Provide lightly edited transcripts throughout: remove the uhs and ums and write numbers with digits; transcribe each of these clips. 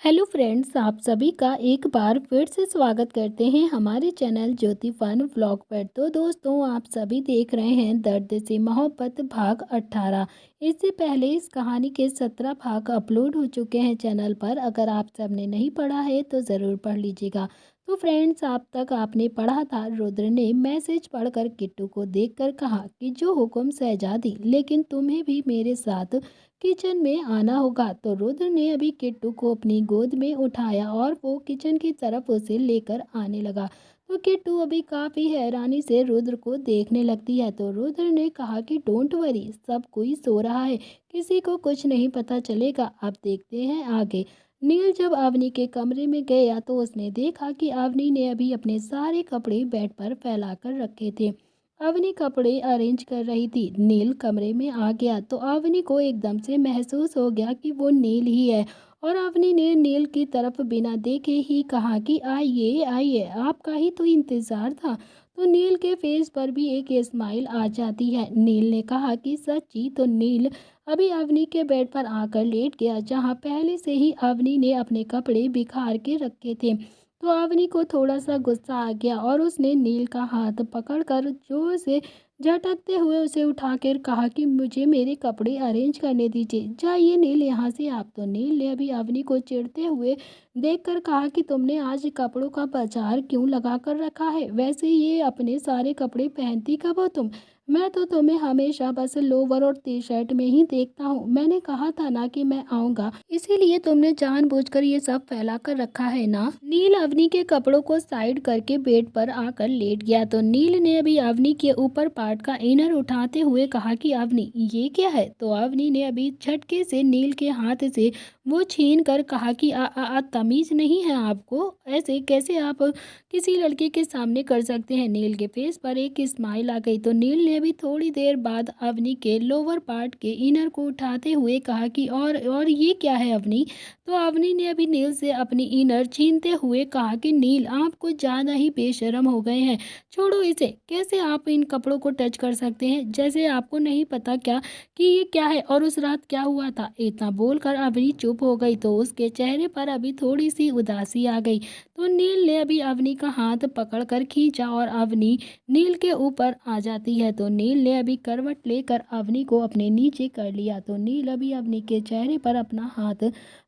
Hello friends, आप सभी का एक बार फिर से स्वागत करते हैं हमारे चैनल ज्योति फन व्लॉग पर। तो दोस्तों, आप सभी देख रहे हैं दर्द से मोहब्बत भाग 18। इससे पहले इस कहानी के 17 भाग अपलोड हो चुके हैं चैनल पर। अगर आप सबने नहीं पढ़ा है तो ज़रूर पढ़ लीजिएगा। तो फ्रेंड्स, आप तक आपने पढ़ा था, रुद्र ने मैसेज पढ़कर किट्टू को देखकर कहा कि जो हुक्म शहजादी, लेकिन तुम्हें भी मेरे साथ किचन में आना होगा। तो रुद्र ने अभी किट्टू को अपनी गोद में उठाया और वो किचन की तरफ उसे लेकर आने लगा। तो किट्टू अभी काफ़ी हैरानी से रुद्र को देखने लगती है। तो रुद्र ने कहा कि डोंट वरी, सब कोई सो रहा है, किसी को कुछ नहीं पता चलेगा। अब देखते हैं आगे। नील जब अवनी के कमरे में गया तो उसने देखा कि अवनी ने अभी अपने सारे कपड़े बेड पर फैलाकर रखे थे। अवनी कपड़े अरेंज कर रही थी। नील कमरे में आ गया तो अवनी को एकदम से महसूस हो गया कि वो नील ही है। और अवनी ने नील की तरफ बिना देखे ही कहा कि आइए आइए, आपका ही तो इंतज़ार था। तो नील के फेस पर भी एक स्माइल आ जाती है। नील ने कहा कि सच्ची। तो नील अभी अवनी के बेड पर आकर लेट गया, जहाँ पहले से ही अवनी ने अपने कपड़े बिखार के रखे थे। तो अवनी को थोड़ा सा गुस्सा आ गया और उसने नील का हाथ पकड़कर जोर से झटकते हुए उसे उठाकर कहा कि मुझे मेरे कपड़े अरेंज करने दीजिए। जाइए नील यहाँ से आप। तो नील ने अभी अवनी को चिढ़ते हुए देखकर कहा कि तुमने आज कपड़ों का बाजार क्यों लगा कर रखा है? वैसे ये अपने सारे कपड़े पहनती कब हो तुम? मैं तो तुम्हें हमेशा बस लोवर और टी शर्ट में ही देखता हूँ। मैंने कहा था ना कि मैं आऊँगा, इसीलिए तुमने जानबूझकर ये सब फैला कर रखा है ना। नील अवनी के कपड़ों को साइड करके बेड पर आकर लेट गया। तो नील ने अभी अवनी के ऊपर पार्ट का इनर उठाते हुए कहा कि अवनी ये क्या है? तो अवनी ने अभी झटके से नील के हाथ से वो छीन कर कहा कि तमीज नहीं है आपको? ऐसे कैसे आप किसी लड़के के सामने कर सकते हैं? नील के फेस पर एक स्माइल आ गई। तो नील ने अभी थोड़ी देर बाद अवनी के लोअर पार्ट के इनर को उठाते हुए कहा कि और ये क्या है अवनी? तो अवनी ने अभी नील से अपनी इनर छीनते हुए कहा कि नील, आप कुछ ज़्यादा ही बेशर्म हो गए हैं। छोड़ो इसे। कैसे आप इन कपड़ों को टच कर सकते हैं? जैसे आपको नहीं पता क्या कि ये क्या है और उस रात क्या हुआ था? इतना बोलकर अवनी चुप हो गई। तो उसके चेहरे पर अभी थोड़ी सी उदासी आ गई। तो नील ने अभी अवनी का हाथ पकड़कर खींचा और अवनी नील के ऊपर आ जाती है। तो नील ने अभी करवट लेकर अवनी को अपने नीचे कर लिया। तो नील अभी अवनी के चेहरे पर अपना हाथ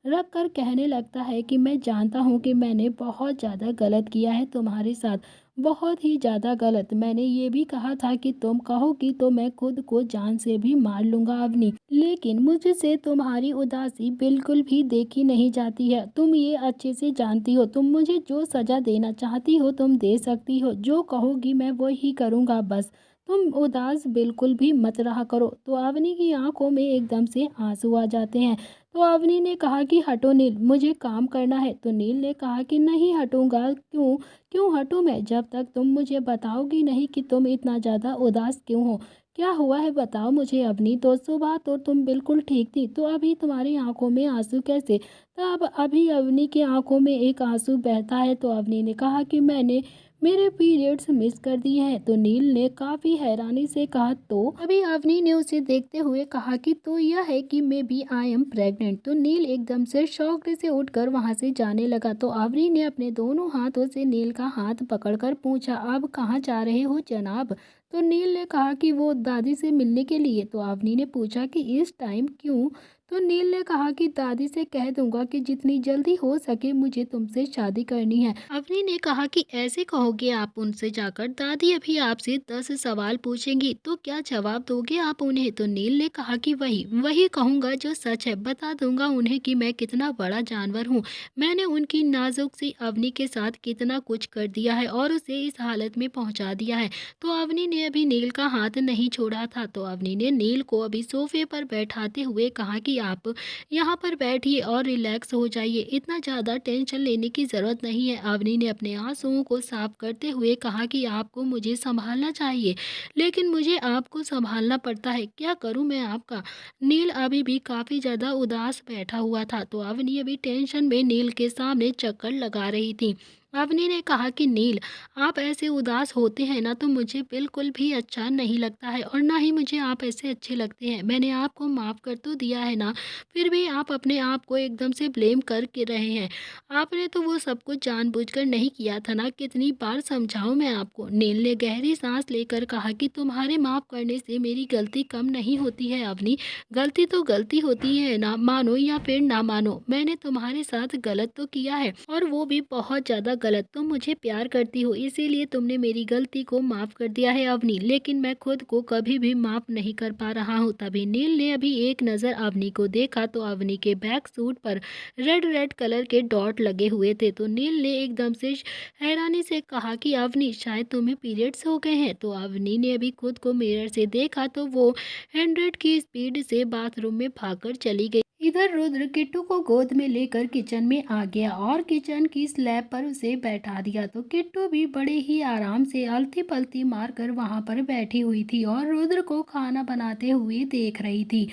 रख कर कहने लगता है कि मैं जानता हूँ कि मैंने बहुत ज़्यादा गलत किया है तुम्हारे साथ, बहुत ही ज़्यादा गलत। मैंने ये भी कहा था कि तुम कहोगी तो मैं खुद को जान से भी मार लूँगा अवनी, लेकिन मुझसे तुम्हारी उदासी बिल्कुल भी देखी नहीं जाती है। तुम ये अच्छे से जानती हो, तुम मुझे जो सज़ा देना चाहती हो तुम दे सकती हो। जो कहोगी मैं वही करूँगा, बस तुम उदास बिल्कुल भी मत रहा करो। तो अवनी की आंखों में एकदम से आंसू आ जाते हैं। तो अवनी ने कहा कि हटो नील, मुझे काम करना है। तो नील ने कहा कि नहीं हटूंगा। क्यों? क्यों हटूं मैं, जब तक तुम मुझे बताओगी नहीं कि तुम इतना ज़्यादा उदास क्यों हो? क्या हुआ है बताओ मुझे अवनी। तो सुबह तो तुम बिल्कुल ठीक थी, तो अभी तुम्हारी आंखों में आंसू कैसे? तब अभी अवनी की आंखों में एक आंसू बहता है। तो अवनी ने कहा कि मैंने मेरे पीरियड्स मिस कर दिए हैं। तो नील ने काफ़ी हैरानी से कहा। तो अभी अवनी ने उसे देखते हुए कहा कि तो यह है कि मैं भी आई एम प्रेग्नेंट। तो नील एकदम से शॉक्ड से उठकर वहां से जाने लगा। तो अवनी ने अपने दोनों हाथों से नील का हाथ पकड़कर पूछा, अब कहाँ जा रहे हो जनाब? तो नील ने कहा कि वो दादी से मिलने के लिए। तो अवनी ने पूछा कि इस टाइम क्यों? तो नील ने कहा कि दादी से कह दूंगा कि जितनी जल्दी हो सके मुझे तुमसे शादी करनी है। अवनी ने कहा कि ऐसे कहोगे आप उनसे जाकर? दादी अभी आपसे 10 सवाल पूछेंगी तो क्या जवाब दोगे आप उन्हें? तो नील ने कहा कि वही वही कहूंगा जो सच है। बता दूंगा उन्हें कि मैं कितना बड़ा जानवर हूँ। मैंने उनकी नाजुक सी अवनी के साथ कितना कुछ कर दिया है और उसे इस हालत में पहुंचा दिया है। तो अवनी ने अभी नील का हाथ नहीं छोड़ा था। तो अवनी ने नील को अभी सोफे पर बैठाते हुए कहा कि आप यहाँ पर बैठिए और रिलैक्स हो जाइए, इतना ज़्यादा टेंशन लेने की ज़रूरत नहीं है। अवनी ने अपने आंसुओं को साफ करते हुए कहा कि आपको मुझे संभालना चाहिए, लेकिन मुझे आपको संभालना पड़ता है। क्या करूँ मैं आपका? नील अभी भी काफ़ी ज़्यादा उदास बैठा हुआ था। तो अवनी अभी टेंशन में नील के सामने चक्कर लगा रही थी। अवनी ने कहा कि नील, आप ऐसे उदास होते हैं ना तो मुझे बिल्कुल भी अच्छा नहीं लगता है और ना ही मुझे आप ऐसे अच्छे लगते हैं। मैंने आपको माफ़ कर तो दिया है ना, फिर भी आप अपने आप को एकदम से ब्लेम कर के रहे हैं। आपने तो वो सब कुछ जानबूझकर नहीं किया था ना, कितनी बार समझाऊं मैं आपको। नील ने गहरी सांस लेकर कहा कि तुम्हारे माफ़ करने से मेरी गलती कम नहीं होती है अवनी। गलती तो गलती होती है ना, मानो या फिर ना मानो, मैंने तुम्हारे साथ गलत तो किया है और वो भी बहुत ज़्यादा गलत। तुम मुझे प्यार करती हो इसीलिए तुमने मेरी गलती को माफ़ कर दिया है अवनी, लेकिन मैं खुद को कभी भी माफ़ नहीं कर पा रहा हूँ। तभी नील ने अभी एक नज़र अवनी को देखा तो अवनी के बैक सूट पर रेड रेड कलर के डॉट लगे हुए थे। तो नील ने एकदम से हैरानी से कहा कि अवनी, शायद तुम्हें पीरियड्स हो गए हैं। तो अवनी ने अभी खुद को मिरर से देखा तो वो 100 की स्पीड से बाथरूम में भागकर चली गई। इधर रुद्र किट्टू को गोद में लेकर किचन में आ गया और किचन की स्लैब पर उसे बैठा दिया। तो किट्टू भी बड़े ही आराम से अलती पलती मारकर वहां पर बैठी हुई थी और रुद्र को खाना बनाते हुए देख रही थी।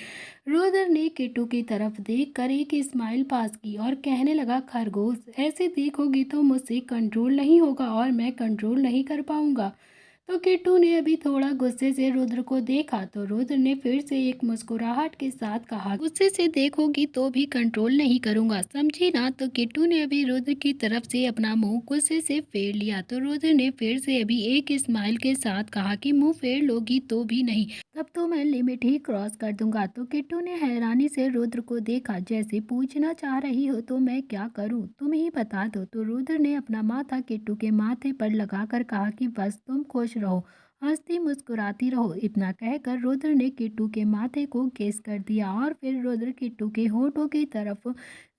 रुद्र ने किट्टू की तरफ देखकर एक स्माइल पास की और कहने लगा, खरगोश, ऐसे देखोगी तो मुझसे कंट्रोल नहीं होगा और मैं कंट्रोल नहीं कर पाऊंगा। तो किट्टू ने अभी थोड़ा गुस्से से रुद्र को देखा तो रुद्र ने फिर से एक मुस्कुराहट के साथ कहा, गुस्से से देखोगी तो भी कंट्रोल नहीं करूंगा, समझी ना। तो किट्टू ने अभी रुद्र की तरफ से अपना मुंह गुस्से से फेर लिया। तो रुद्र ने फिर से अभी एक स्माइल के साथ कहा कि मुंह फेर लोगी तो भी नहीं, तब तो मैं लिमिट ही क्रॉस कर दूंगा। तो किट्टू ने हैरानी से रुद्र को देखा, जैसे पूछना चाह रही हो तो मैं क्या करूं, तुम ही बता दो। तो रुद्र ने अपना माथा किट्टू के माथे पर लगाकर कहा कि बस तुम खुश रहो, हंसती मुस्कुराती रहो। इतना कहकर रुद्र ने किट्टू के माथे को किस कर दिया और फिर रुद्र किट्टू के होठों की तरफ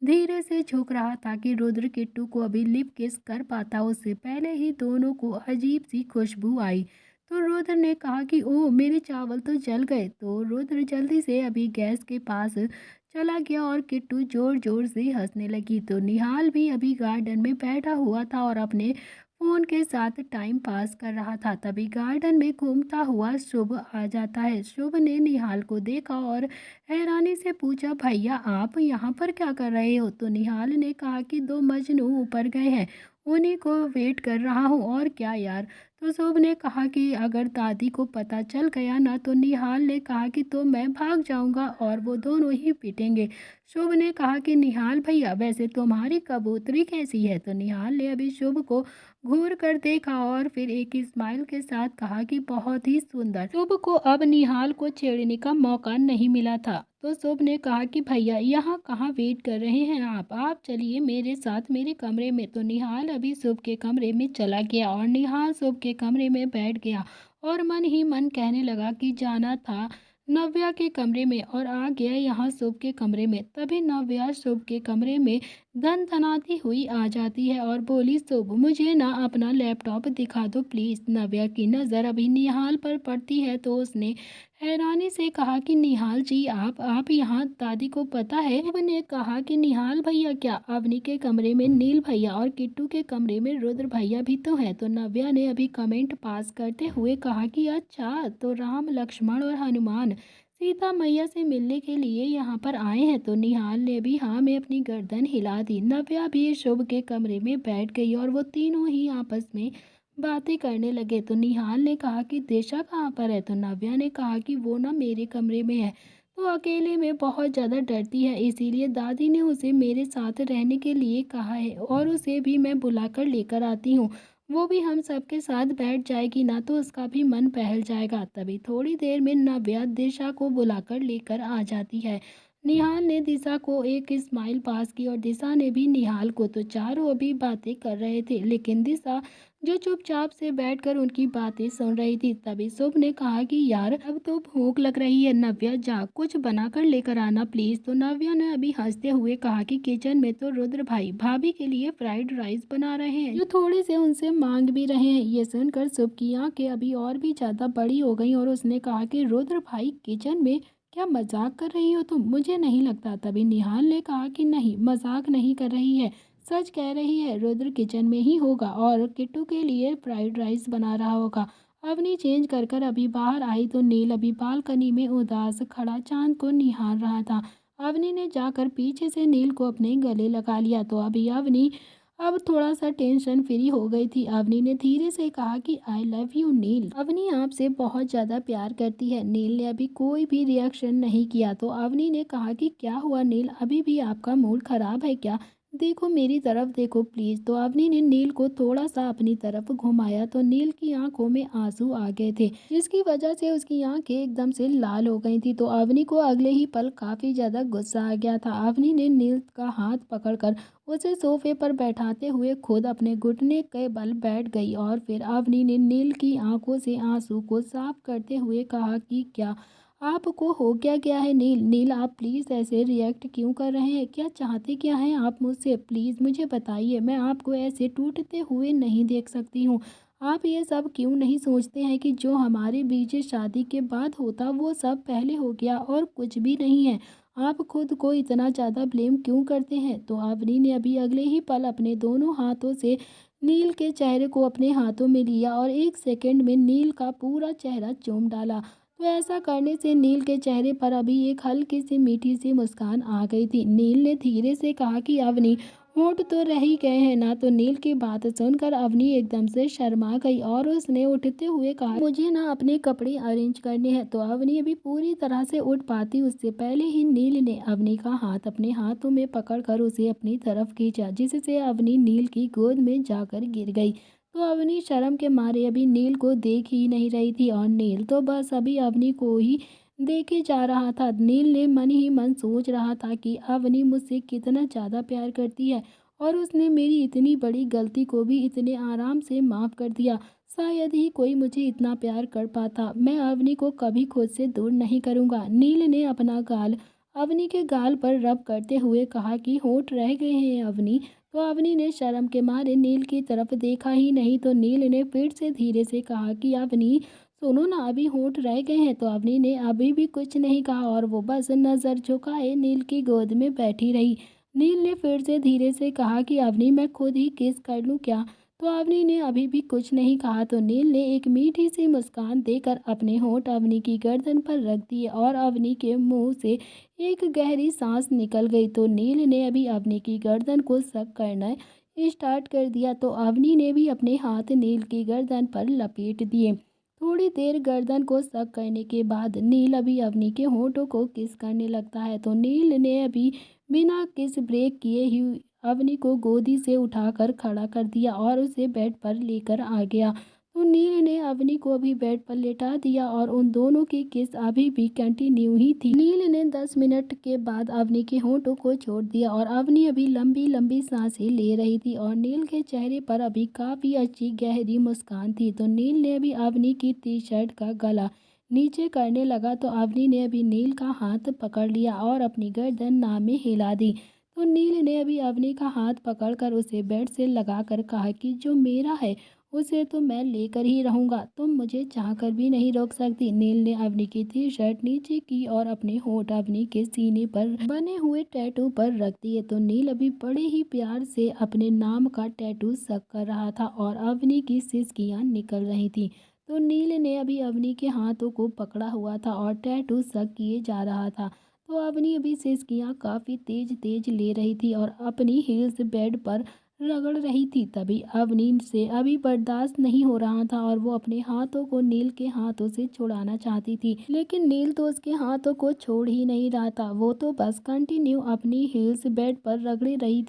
धीरे से झुक रहा था कि रुद्र किट्टू को अभी लिप किस कर पाता। उससे पहले ही दोनों को अजीब सी खुशबू आई। तो रुद्र ने कहा कि ओह, मेरे चावल तो जल गए। तो रुद्र जल्दी से अभी गैस के पास चला गया और किट्टू जोर जोर से हंसने लगी। तो निहाल भी अभी गार्डन में बैठा हुआ था और अपने फोन के साथ टाइम पास कर रहा था। तभी गार्डन में घूमता हुआ शुभ आ जाता है। शुभ ने निहाल को देखा और हैरानी से पूछा, भैया आप यहाँ पर क्या कर रहे हो। तो निहाल ने कहा कि दो मजनू ऊपर गए हैं, उन्हीं को वेट कर रहा हूँ, और क्या यार। तो शुभ ने कहा कि अगर दादी को पता चल गया ना, तो निहाल ने कहा कि तो मैं भाग जाऊंगा और वो दोनों ही पीटेंगे। शुभ ने कहा कि निहाल भैया, वैसे तुम्हारी कबूतरी कैसी है। तो निहाल ने अभी शुभ को घूर कर देखा और फिर एक स्माइल के साथ कहा कि बहुत ही सुंदर। शुभ को अब निहाल को छेड़ने का मौका नहीं मिला था। तो शुभ ने कहा कि भैया यहाँ कहाँ वेट कर रहे हैं आप चलिए मेरे साथ मेरे कमरे में। तो निहाल अभी शुभ के कमरे में चला गया और निहाल शुभ के कमरे में बैठ गया और मन ही मन कहने लगा कि जाना था नव्या के कमरे में और आ गया यहाँ शुभ के कमरे में। तभी नव्या शुभ के कमरे में धनधनाती हुई आ जाती है और बोली, शुभ मुझे ना अपना लैपटॉप दिखा दो प्लीज़। नव्या की नज़र अभी निहाल पर पड़ती है तो उसने हैरानी से कहा कि निहाल जी, आप यहाँ, दादी को पता है। शुभ ने कहा कि निहाल भैया क्या, अवनी के कमरे में नील भैया और किट्टू के कमरे में रुद्र भैया भी तो है। तो नव्या ने अभी कमेंट पास करते हुए कहा कि अच्छा, तो राम लक्ष्मण और हनुमान सीता मैया से मिलने के लिए यहाँ पर आए हैं। तो निहाल ने भी हाँ में अपनी गर्दन हिला दी। नव्या भी शुभ के कमरे में बैठ गई और वो तीनों ही आपस में बातें करने लगे। तो निहाल ने कहा कि दिशा कहाँ पर है। तो नव्या ने कहा कि वो ना मेरे कमरे में है, तो अकेले में बहुत ज़्यादा डरती है, इसीलिए दादी ने उसे मेरे साथ रहने के लिए कहा है और उसे भी मैं बुलाकर लेकर आती हूँ। वो भी हम सबके साथ बैठ जाएगी ना, तो उसका भी मन बहल जाएगा। तभी थोड़ी देर में नव्या दिशा को बुलाकर लेकर आ जाती है। निहाल ने दिशा को एक स्माइल पास की और दिशा ने भी निहाल को। तो चारों अभी बातें कर रहे थे, लेकिन दिशा जो चुपचाप से बैठकर उनकी बातें सुन रही थी। तभी शुभ ने कहा कि यार अब तो भूख लग रही है, नव्या जा कुछ बनाकर लेकर आना प्लीज। तो नव्या ने अभी हंसते हुए कहा कि किचन में तो रुद्र भाई भाभी के लिए फ्राइड राइस बना रहे हैं, जो थोड़े से उनसे मांग भी रहे हैं। ये सुनकर शुभ की आंखें अभी और भी ज्यादा बड़ी हो गई और उसने कहा कि रुद्र भाई किचन में, क्या मजाक कर रही हो तुम, मुझे नहीं लगता। तभी निहाल ने कहा कि नहीं, मजाक नहीं कर रही है, सच कह रही है, रुद्र किचन में ही होगा और किट्टू के लिए फ्राइड राइस बना रहा होगा। अवनी चेंज कर कर अभी बाहर आई तो नील अभी बालकनी में उदास खड़ा चांद को निहार रहा था। अवनी ने जाकर पीछे से नील को अपने गले लगा लिया। तो अभी अवनी अब थोड़ा सा टेंशन फ्री हो गई थी। अवनी ने धीरे से कहा कि आई लव यू नील, अवनी आपसे बहुत ज़्यादा प्यार करती है। नील ने अभी कोई भी रिएक्शन नहीं किया तो अवनी ने कहा कि क्या हुआ नील, अभी भी आपका मूड खराब है क्या? देखो मेरी तरफ देखो प्लीज़। तो अवनी ने नील को थोड़ा सा अपनी तरफ घुमाया तो नील की आंखों में आंसू आ गए थे, जिसकी वजह से उसकी आंखें एकदम से लाल हो गई थी। तो अवनी को अगले ही पल काफ़ी ज़्यादा गुस्सा आ गया था। अवनी ने नील का हाथ पकड़कर उसे सोफे पर बैठाते हुए खुद अपने घुटने के बल बैठ गई और फिर अवनी ने नील की आंखों से आंसू को साफ करते हुए कहा कि क्या आपको हो क्या है नील, नील आप प्लीज़ ऐसे रिएक्ट क्यों कर रहे हैं? क्या चाहते क्या हैं आप मुझसे? प्लीज़ मुझे बताइए, मैं आपको ऐसे टूटते हुए नहीं देख सकती हूँ। आप ये सब क्यों नहीं सोचते हैं कि जो हमारे बीच शादी के बाद होता वो सब पहले हो गया और कुछ भी नहीं है। आप खुद को इतना ज़्यादा ब्लेम क्यों करते हैं? तो अवनी ने अभी अगले ही पल अपने दोनों हाथों से नील के चेहरे को अपने हाथों में लिया और एक सेकंड में नील का पूरा चेहरा चूम डाला। तो ऐसा करने से नील के चेहरे पर अभी एक हल्की सी मीठी सी मुस्कान आ गई थी। नील ने धीरे से कहा कि अवनी होठ तो रह ही गए हैं ना। तो नील की बात सुनकर अवनी एकदम से शर्मा गई और उसने उठते हुए कहा मुझे ना अपने कपड़े अरेंज करने हैं। तो अवनी अभी पूरी तरह से उठ पाती उससे पहले ही नील ने अवनी का हाथ अपने हाथों में पकड़कर उसे अपनी तरफ खींचा, जिससे अवनी नील की गोद में जाकर गिर गई। तो अवनी शर्म के मारे अभी नील को देख ही नहीं रही थी और नील तो बस अभी अवनी को ही देखे जा रहा था। नील ने मन ही मन सोच रहा था कि अवनी मुझसे कितना ज़्यादा प्यार करती है और उसने मेरी इतनी बड़ी गलती को भी इतने आराम से माफ़ कर दिया। शायद ही कोई मुझे इतना प्यार कर पाता। मैं अवनी को कभी खुद से दूर नहीं करूँगा। नील ने अपना गाल अवनी के गाल पर रब करते हुए कहा कि होठ रह गए हैं अवनी। तो अवनी ने शर्म के मारे नील की तरफ देखा ही नहीं। तो नील ने फिर से धीरे से कहा कि अवनी सुनो ना, अभी होठ रह गए हैं। तो अवनी ने अभी भी कुछ नहीं कहा और वो बस नज़र झुकाए नील की गोद में बैठी रही। नील ने फिर से धीरे से कहा कि अवनी मैं खुद ही किस कर लूँ क्या? तो अवनी ने अभी भी कुछ नहीं कहा। तो नील ने एक मीठी सी मुस्कान देकर अपने होठ अवनी की गर्दन पर रख दिए और अवनी के मुंह से एक गहरी सांस निकल गई। तो नील ने अभी अवनी की गर्दन को सक करना स्टार्ट कर दिया। तो अवनी ने भी अपने हाथ नील की गर्दन पर लपेट दिए। थोड़ी देर गर्दन को सक करने के बाद नील अभी अवनी के होठों को किस करने लगता है। तो नील ने अभी बिना किस ब्रेक किए ही अवनी को गोदी से उठाकर खड़ा कर दिया और उसे बेड पर लेकर आ गया। तो नील ने अवनी को अभी बेड पर लेटा दिया और उन दोनों की किस अभी भी कंटिन्यू ही थी। नील ने 10 मिनट के बाद अवनी के होठों को छोड़ दिया और अवनी अभी लंबी लंबी सांसें ले रही थी और नील के चेहरे पर अभी काफ़ी अच्छी गहरी मुस्कान थी। तो नील ने अभी अवनी की टी शर्ट का गला नीचे करने लगा। तो अवनी ने अभी नील का हाथ पकड़ लिया और अपनी गर्दन नाक में हिला दी। तो नील ने अभी अवनी का हाथ पकड़कर उसे बेड से लगाकर कहा कि जो मेरा है उसे तो मैं लेकर ही रहूँगा, तुम मुझे चाहकर भी नहीं रोक सकती। नील ने अवनी की टी शर्ट नीचे की और अपने होठ अवनी के सीने पर बने हुए टैटू पर रख दिए। तो नील अभी बड़े ही प्यार से अपने नाम का टैटू सक कर रहा था और अवनी की सिसकियाँ निकल रही थी। तो नील ने अभी अवनी के हाथों को पकड़ा हुआ था और टैटू सक किए जा रहा था। तो अवनी अभी सिसकियाँ काफ़ी तेज तेज ले रही थी और अपनी हील्स बेड पर रगड़ रही थी। तभी अवनी से अभी बर्दाश्त नहीं हो रहा था और वो अपने हाथों को नील के हाथों से छुड़ाना चाहती थी, लेकिन नील तो उसके हाथों को छोड़ ही नहीं रहा था। वो तो बस कंटिन्यू अपनी हील्स बेड पर रगड़े रही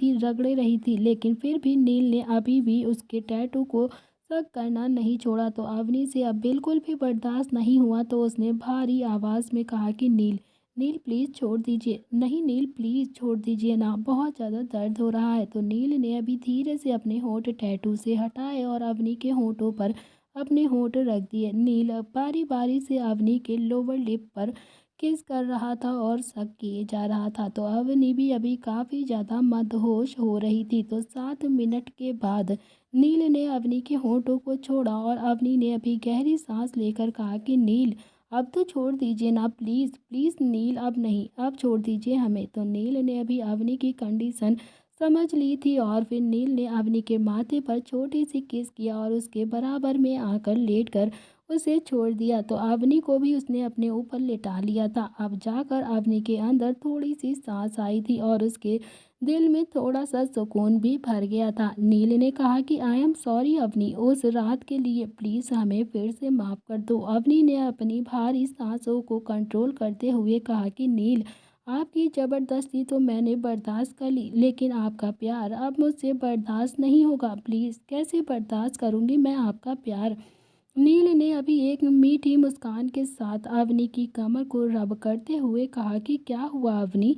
थी, लेकिन फिर भी नील ने अभी भी उसके टैटू को सक करना नहीं छोड़ा। तो अवनी से अब बिल्कुल भी बर्दाश्त नहीं हुआ। तो उसने भारी आवाज़ में कहा कि नील, नील प्लीज़ छोड़ दीजिए। नहीं नील प्लीज़ छोड़ दीजिए ना, बहुत ज़्यादा दर्द हो रहा है। तो नील ने अभी धीरे से अपने होंठ टैटू से हटाए और अवनी के होंठों पर अपने होंठ रख दिए। नील अब बारी बारी से अवनी के लोअर लिप पर किस कर रहा था और सक किए जा रहा था। तो अवनी भी अभी काफ़ी ज़्यादा मदहोश हो रही थी। तो 7 मिनट के बाद नील ने अवनी के होंठों को छोड़ा और अवनी ने अभी गहरी सांस लेकर कहा कि नील अब तो छोड़ दीजिए ना, प्लीज़ प्लीज़ नील, अब नहीं, अब छोड़ दीजिए हमें। तो नील ने अभी अवनी की कंडीशन समझ ली थी और फिर नील ने अवनी के माथे पर छोटी सी किस किया और उसके बराबर में आकर लेटकर उसे छोड़ दिया। तो अवनी को भी उसने अपने ऊपर लेटा लिया था। अब जाकर अवनी के अंदर थोड़ी सी सांस आई थी और उसके दिल में थोड़ा सा सुकून भी भर गया था। नील ने कहा कि आई एम सॉरी अवनी, उस रात के लिए प्लीज़ हमें फिर से माफ़ कर दो। अवनी ने अपनी भारी सांसों को कंट्रोल करते हुए कहा कि नील, आपकी ज़बरदस्ती तो मैंने बर्दाश्त कर ली, लेकिन आपका प्यार अब मुझसे बर्दाश्त नहीं होगा। प्लीज़, कैसे बर्दाश्त करूँगी मैं आपका प्यार। नील ने अभी एक मीठी मुस्कान के साथ अवनी की कमर को रब करते हुए कहा कि क्या हुआ अवनी,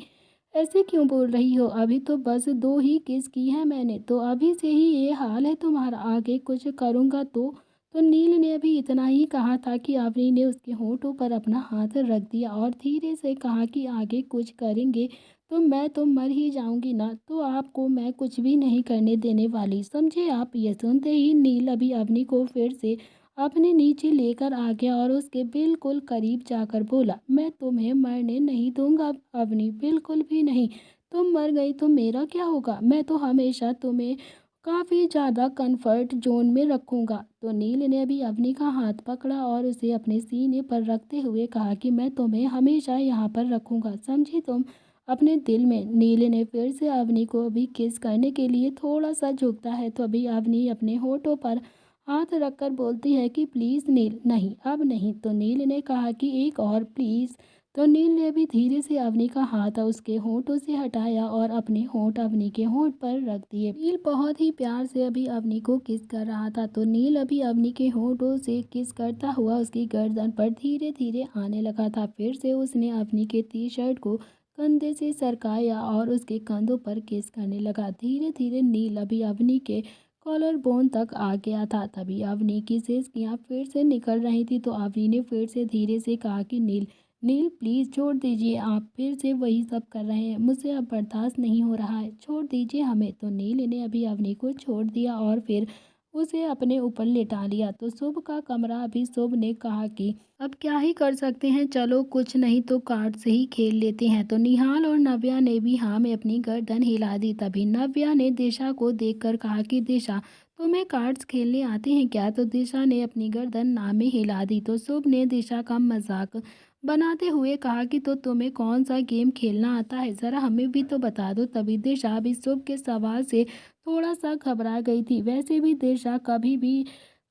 ऐसे क्यों बोल रही हो? अभी तो बस 2 ही किस की हैं मैंने, तो अभी से ही ये हाल है तुम्हारा, आगे कुछ करूँगा तो नील ने अभी इतना ही कहा था कि अवनी ने उसके होठों पर अपना हाथ रख दिया और धीरे से कहा कि आगे कुछ करेंगे तो मैं तो मर ही जाऊंगी ना, तो आपको मैं कुछ भी नहीं करने देने वाली, समझे आप। ये सुनते ही नील अभी अवनी को फिर से अपने नीचे लेकर आ गया और उसके बिल्कुल करीब जाकर बोला, मैं तुम्हें मरने नहीं दूंगा अवनी, बिल्कुल भी नहीं। तुम मर गई तो मेरा क्या होगा? मैं तो हमेशा तुम्हें काफ़ी ज़्यादा कंफर्ट जोन में रखूंगा। तो नील ने अभी अवनी का हाथ पकड़ा और उसे अपने सीने पर रखते हुए कहा कि मैं तुम्हें हमेशा यहाँ पर रखूंगा, समझी तुम। अपने दिल में नील ने फिर से अवनी को अभी किस करने के लिए थोड़ा सा झुकता है, तो अभी अवनी अपने होठों पर हाथ रखकर बोलती है कि प्लीज़ नील, नहीं अब नहीं। तो नील ने कहा कि एक और प्लीज़। तो नील ने भी धीरे से अवनी का हाथ उसके होठों से हटाया और अपने होठ अवनी के होठ पर रख दिए। नील बहुत ही प्यार से अभी अवनी को किस कर रहा था, तो नील अभी अवनी के होठों से किस करता हुआ उसकी गर्दन पर धीरे धीरे आने लगा था। फिर से उसने अवनी के टी शर्ट को कंधे से सरकाया और उसके कंधों पर किस करने लगा। धीरे धीरे नील अभी अवनी के कॉलर बोन तक आ गया था। तभी अवनी की सिसकियाँ फिर से निकल रही थी, तो अवनी ने फिर से धीरे से कहा कि नील, नील प्लीज़ छोड़ दीजिए, आप फिर से वही सब कर रहे हैं, मुझसे अब बर्दाश्त नहीं हो रहा है, छोड़ दीजिए हमें। तो नील ने अभी अवनी को छोड़ दिया और फिर उसे अपने ऊपर लिटा लिया। तो शुभ का कमरा अभी शुभ ने कहा कि अब क्या ही कर सकते हैं, चलो कुछ नहीं तो कार्ड से ही खेल लेते हैं। तो निहाल और नव्या ने भी हाँ में अपनी गर्दन हिला दी। तभी नव्या ने दिशा को देखकर कहा कि दिशा, तुम्हें कार्ड्स खेलने आते हैं क्या? तो दिशा ने अपनी गर्दन ना में हिला दी। तो शुभ ने दिशा का मजाक बनाते हुए कहा कि तो तुम्हें कौन सा गेम खेलना आता है, ज़रा हमें भी तो बता दो। तभी दिशा भी शुभ के सवाल से थोड़ा सा घबरा गई थी। वैसे भी दिशा कभी भी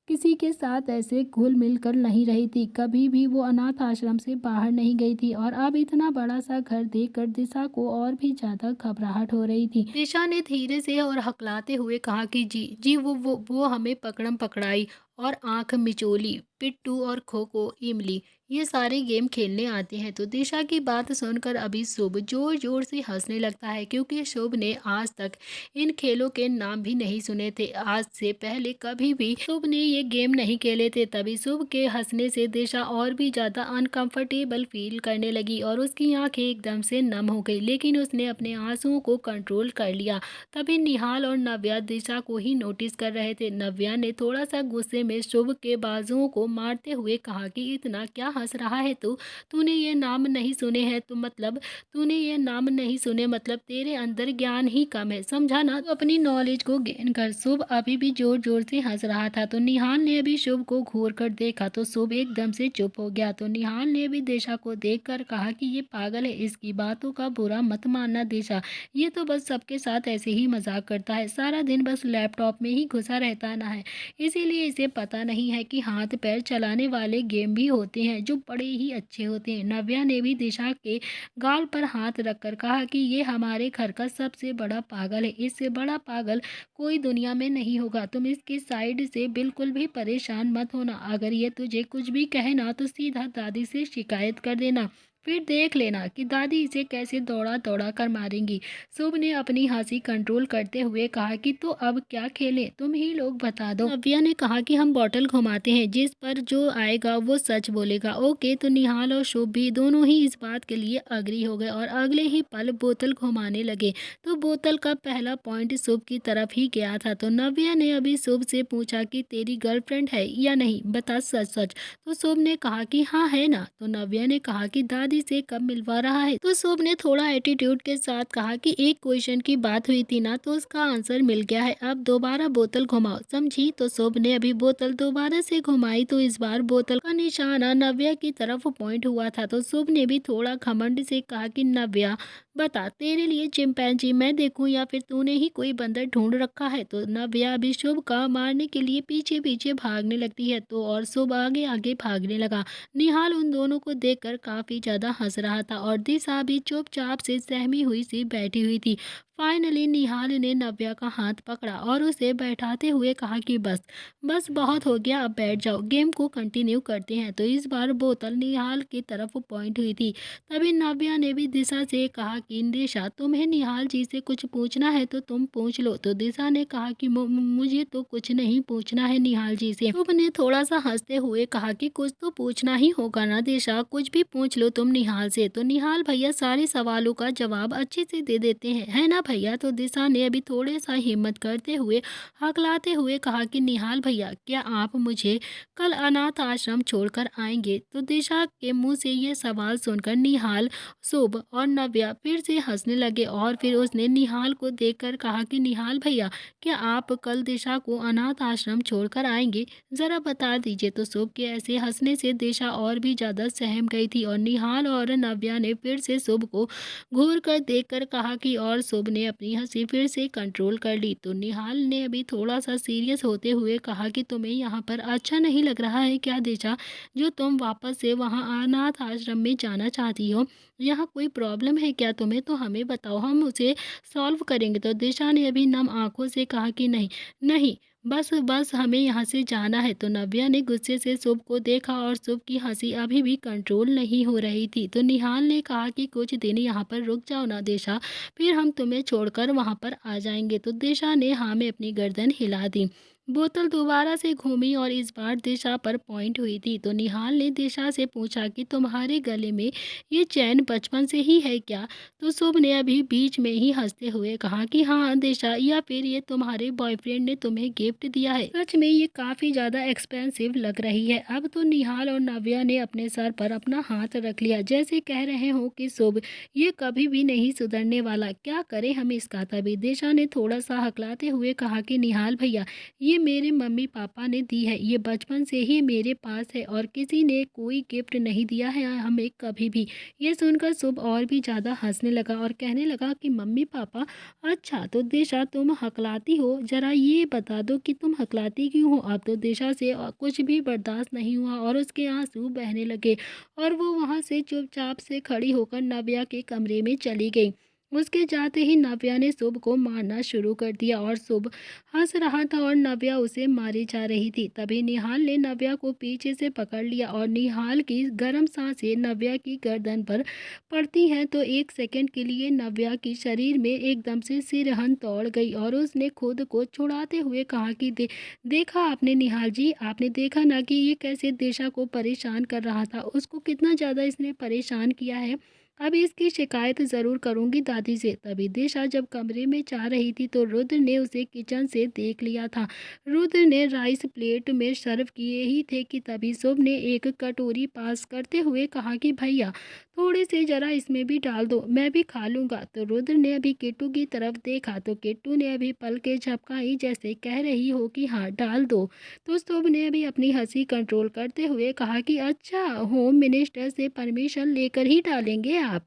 किसी के साथ ऐसे घुल मिल कर नहीं रही थी, कभी भी वो अनाथ आश्रम से बाहर नहीं गई थी और अब इतना बड़ा सा घर देखकर दिशा को और भी ज़्यादा घबराहट हो रही थी। दिशा ने धीरे से और हकलाते हुए कहा कि जी जी वो हमें पकड़म पकड़ाई और आंख मिचोली, पिट्टू और खो खो, इमली, ये सारे गेम खेलने आते हैं। तो दिशा की बात सुनकर अभी शुभ जोर जोर से हंसने लगता है, क्योंकि शुभ ने आज तक इन खेलों के नाम भी नहीं सुने थे। आज से पहले कभी भी शुभ ने ये गेम नहीं खेले थे। तभी शुभ के हंसने से दिशा और भी ज़्यादा अनकंफर्टेबल फील करने लगी और उसकी आंखें एकदम से नम हो गई, लेकिन उसने अपने आंसुओं को कंट्रोल कर लिया। तभी निहाल और नव्या दिशा को ही नोटिस कर रहे थे। नव्या ने थोड़ा सा गुस्से में शुभ के बाजुओं को मारते हुए कहा कि इतना क्या हंस रहा है तू, तूने ये नाम नहीं सुने हैं तो मतलब तूने ये नाम नहीं सुने मतलब तेरे अंदर ज्ञान ही कम है, समझा ना, तो अपनी नॉलेज को गेन कर। शुभ अभी भी जोर जोर से हंस रहा था। तो निहाल ने अभी शुभ को घूर कर देखा तो शुभ एकदम से चुप हो गया। तो निहाल ने भी दिशा को देखकर कहा कि ये पागल है, इसकी बातों का बुरा मत मानना दिशा, ये तो बस सबके साथ ऐसे ही मजाक करता है, सारा दिन बस लैपटॉप में ही घुसा रहता ना है, इसीलिए इसे पता नहीं है कि हाथ पैर चलाने वाले गेम भी होते हैं जो बड़े ही अच्छे होते हैं। नव्या ने भी दिशा के गाल पर हाथ रखकर कहा कि ये हमारे घर का सबसे बड़ा पागल है, इससे बड़ा पागल कोई दुनिया में नहीं होगा, तुम इसकी साइड से बिल्कुल भी परेशान मत होना, अगर ये तुझे कुछ भी कहे ना तो सीधा दादी से शिकायत कर देना, फिर देख लेना कि दादी इसे कैसे दौड़ा दौड़ा कर मारेंगी। शुभ ने अपनी हंसी कंट्रोल करते हुए कहा कि तो अब क्या खेलें, तुम ही लोग बता दो। नव्या ने कहा कि हम बॉटल घुमाते हैं, जिस पर जो आएगा वो सच बोलेगा। ओके, तो निहाल और शुभ भी दोनों ही इस बात के लिए अग्री हो गए और अगले ही पल बोतल घुमाने लगे। तो बोतल का पहला पॉइंट शुभ की तरफ ही गया था। तो नव्या ने अभी शुभ से पूछा कि तेरी गर्लफ्रेंड है या नहीं, बता सच सच। तो शुभ ने कहा कि हाँ है ना। तो नव्या ने कहा कि दादी दीदी से कब मिलवा रहा है। तो शुभ ने थोड़ा एटीट्यूड के साथ कहा कि एक क्वेश्चन की बात हुई थी ना, तो उसका आंसर मिल गया है, अब दोबारा बोतल घुमाओ, समझी। तो शुभ ने अभी बोतल दोबारा से घुमाई तो इस बार बोतल का निशाना नव्या की तरफ पॉइंट हुआ था। तो शुभ ने भी थोड़ा घमंड से कहा कि नव्या बता, तेरे लिए चिंपैंजी मैं देखूं या फिर तूने ही कोई बंदर ढूंढ रखा है। तो नव्या भी शुभ का मारने के लिए पीछे पीछे भागने लगती है, तो और शुभ आगे आगे भागने लगा। निहाल उन दोनों को देखकर काफी ज्यादा हंस रहा था और दिशा भी चुपचाप से सहमी हुई सी बैठी हुई थी। फाइनली निहाल ने नव्या का हाथ पकड़ा और उसे बैठाते हुए कहा कि बस बस बहुत हो गया, अब बैठ जाओ, गेम को कंटिन्यू करते हैं। तो इस बार बोतल निहाल की तरफ पॉइंट हुई थी। तभी नव्या ने भी दिशा से कहा कि दिशा, तुम्हें निहाल जी से कुछ पूछना है तो तुम पूछ लो। तो दिशा ने कहा कि मुझे तो कुछ नहीं पूछना है निहाल जी से। शुभ ने थोड़ा सा हंसते हुए कहा कि कुछ तो पूछना ही होगा ना दिशा, कुछ भी पूछ लो तुम निहाल से, तो निहाल भैया सारे सवालों का जवाब अच्छे से दे देते हैं, है ना भैया। तो दिशा ने अभी थोड़े सा हिम्मत करते हुए हकलाते हुए कहा कि निहाल भैया, क्या आप मुझे कल अनाथ आश्रम छोड़कर आएंगे। तो दिशा के मुंह से ये सवाल सुनकर निहाल, शुभ और नव्या फिर से हंसने लगे और फिर उसने निहाल को देखकर कहा कि निहाल भैया, क्या आप कल दिशा को अनाथ आश्रम छोड़कर आएंगे, जरा बता दीजिए। तो शुभ के ऐसे हंसने से दिशा और भी ज्यादा सहम गई थी और निहाल और नव्या ने फिर से शुभ को घूर कर देखकर कहा कि, और शुभ ने अपनी हंसी फिर से कंट्रोल कर ली। तो निहाल ने अभी थोड़ा सा सीरियस होते हुए कहा कि तुम्हें यहाँ पर अच्छा नहीं लग रहा है क्या दिशा, जो तुम वापस से वहाँ अनाथ आश्रम में जाना चाहती हो, यहाँ कोई प्रॉब्लम है क्या तुम्हें, तो हमें बताओ, हम उसे सॉल्व करेंगे। तो दिशा ने अभी नम आंखों से कहा कि नहीं नहीं, बस बस हमें यहाँ से जाना है। तो नव्या ने गुस्से से शुभ को देखा और शुभ की हंसी अभी भी कंट्रोल नहीं हो रही थी। तो निहाल ने कहा कि कुछ दिन यहाँ पर रुक जाओ ना दिशा, फिर हम तुम्हें छोड़कर वहाँ पर आ जाएंगे। तो दिशा ने हाँ में अपनी गर्दन हिला दी। बोतल दोबारा से घूमी और इस बार दिशा पर पॉइंट हुई थी। तो निहाल ने दिशा से पूछा कि तुम्हारे गले में ये चैन बचपन से ही है क्या। तो शुभ ने अभी बीच में ही हंसते हुए कहा कि हाँ दिशा, या फिर ये तुम्हारे बॉयफ्रेंड ने तुम्हें गिफ्ट दिया है, सच में ये काफी ज्यादा एक्सपेंसिव लग रही है। अब तो निहाल और नव्या ने अपने सर पर अपना हाथ रख लिया, जैसे कह रहे हो कि शुभ ये कभी भी नहीं सुधरने वाला, क्या करें हम इसका। तभी दिशा ने थोड़ा सा हकलाते हुए कहा कि निहाल भैया, ये मेरे मम्मी पापा ने दी है, ये बचपन से ही मेरे पास है और किसी ने कोई गिफ्ट नहीं दिया है हमें कभी भी। ये सुनकर शुभ और भी ज़्यादा हंसने लगा और कहने लगा कि मम्मी पापा, अच्छा तो दिशा तुम हकलाती हो, जरा ये बता दो कि तुम हकलाती क्यों हो। अब तो दिशा से कुछ भी बर्दाश्त नहीं हुआ और उसके आंसू बहने लगे और वो वहाँ से चुपचाप से खड़ी होकर नव्या के कमरे में चली गई। उसके जाते ही नव्या ने शुभ को मारना शुरू कर दिया और शुभ हंस रहा था और नव्या उसे मारी जा रही थी। तभी निहाल ने नव्या को पीछे से पकड़ लिया और निहाल की गर्म सांसें नव्या की गर्दन पर पड़ती हैं तो एक सेकंड के लिए नव्या की शरीर में एकदम से सिरहन दौड़ गई और उसने खुद को छुड़ाते हुए कहा कि देखा आपने निहाल जी, आपने देखा ना कि ये कैसे दिशा को परेशान कर रहा था, उसको कितना ज़्यादा इसने परेशान किया है, अब इसकी शिकायत ज़रूर करूंगी दादी से। तभी दिशा जब कमरे में जा रही थी तो रुद्र ने उसे किचन से देख लिया था। रुद्र ने राइस प्लेट में सर्व किए ही थे कि तभी शुभ ने एक कटोरी पास करते हुए कहा कि भैया थोड़े से जरा इसमें भी डाल दो, मैं भी खा लूँगा। तो रुद्र ने अभी किट्टू की तरफ देखा तो किट्टू ने अभी पलकें झपकाई जैसे कह रही हो कि हाँ डाल दो। तो शुभ ने अभी अपनी हंसी कंट्रोल करते हुए कहा कि अच्छा, होम मिनिस्टर से परमिशन लेकर ही डालेंगे आप।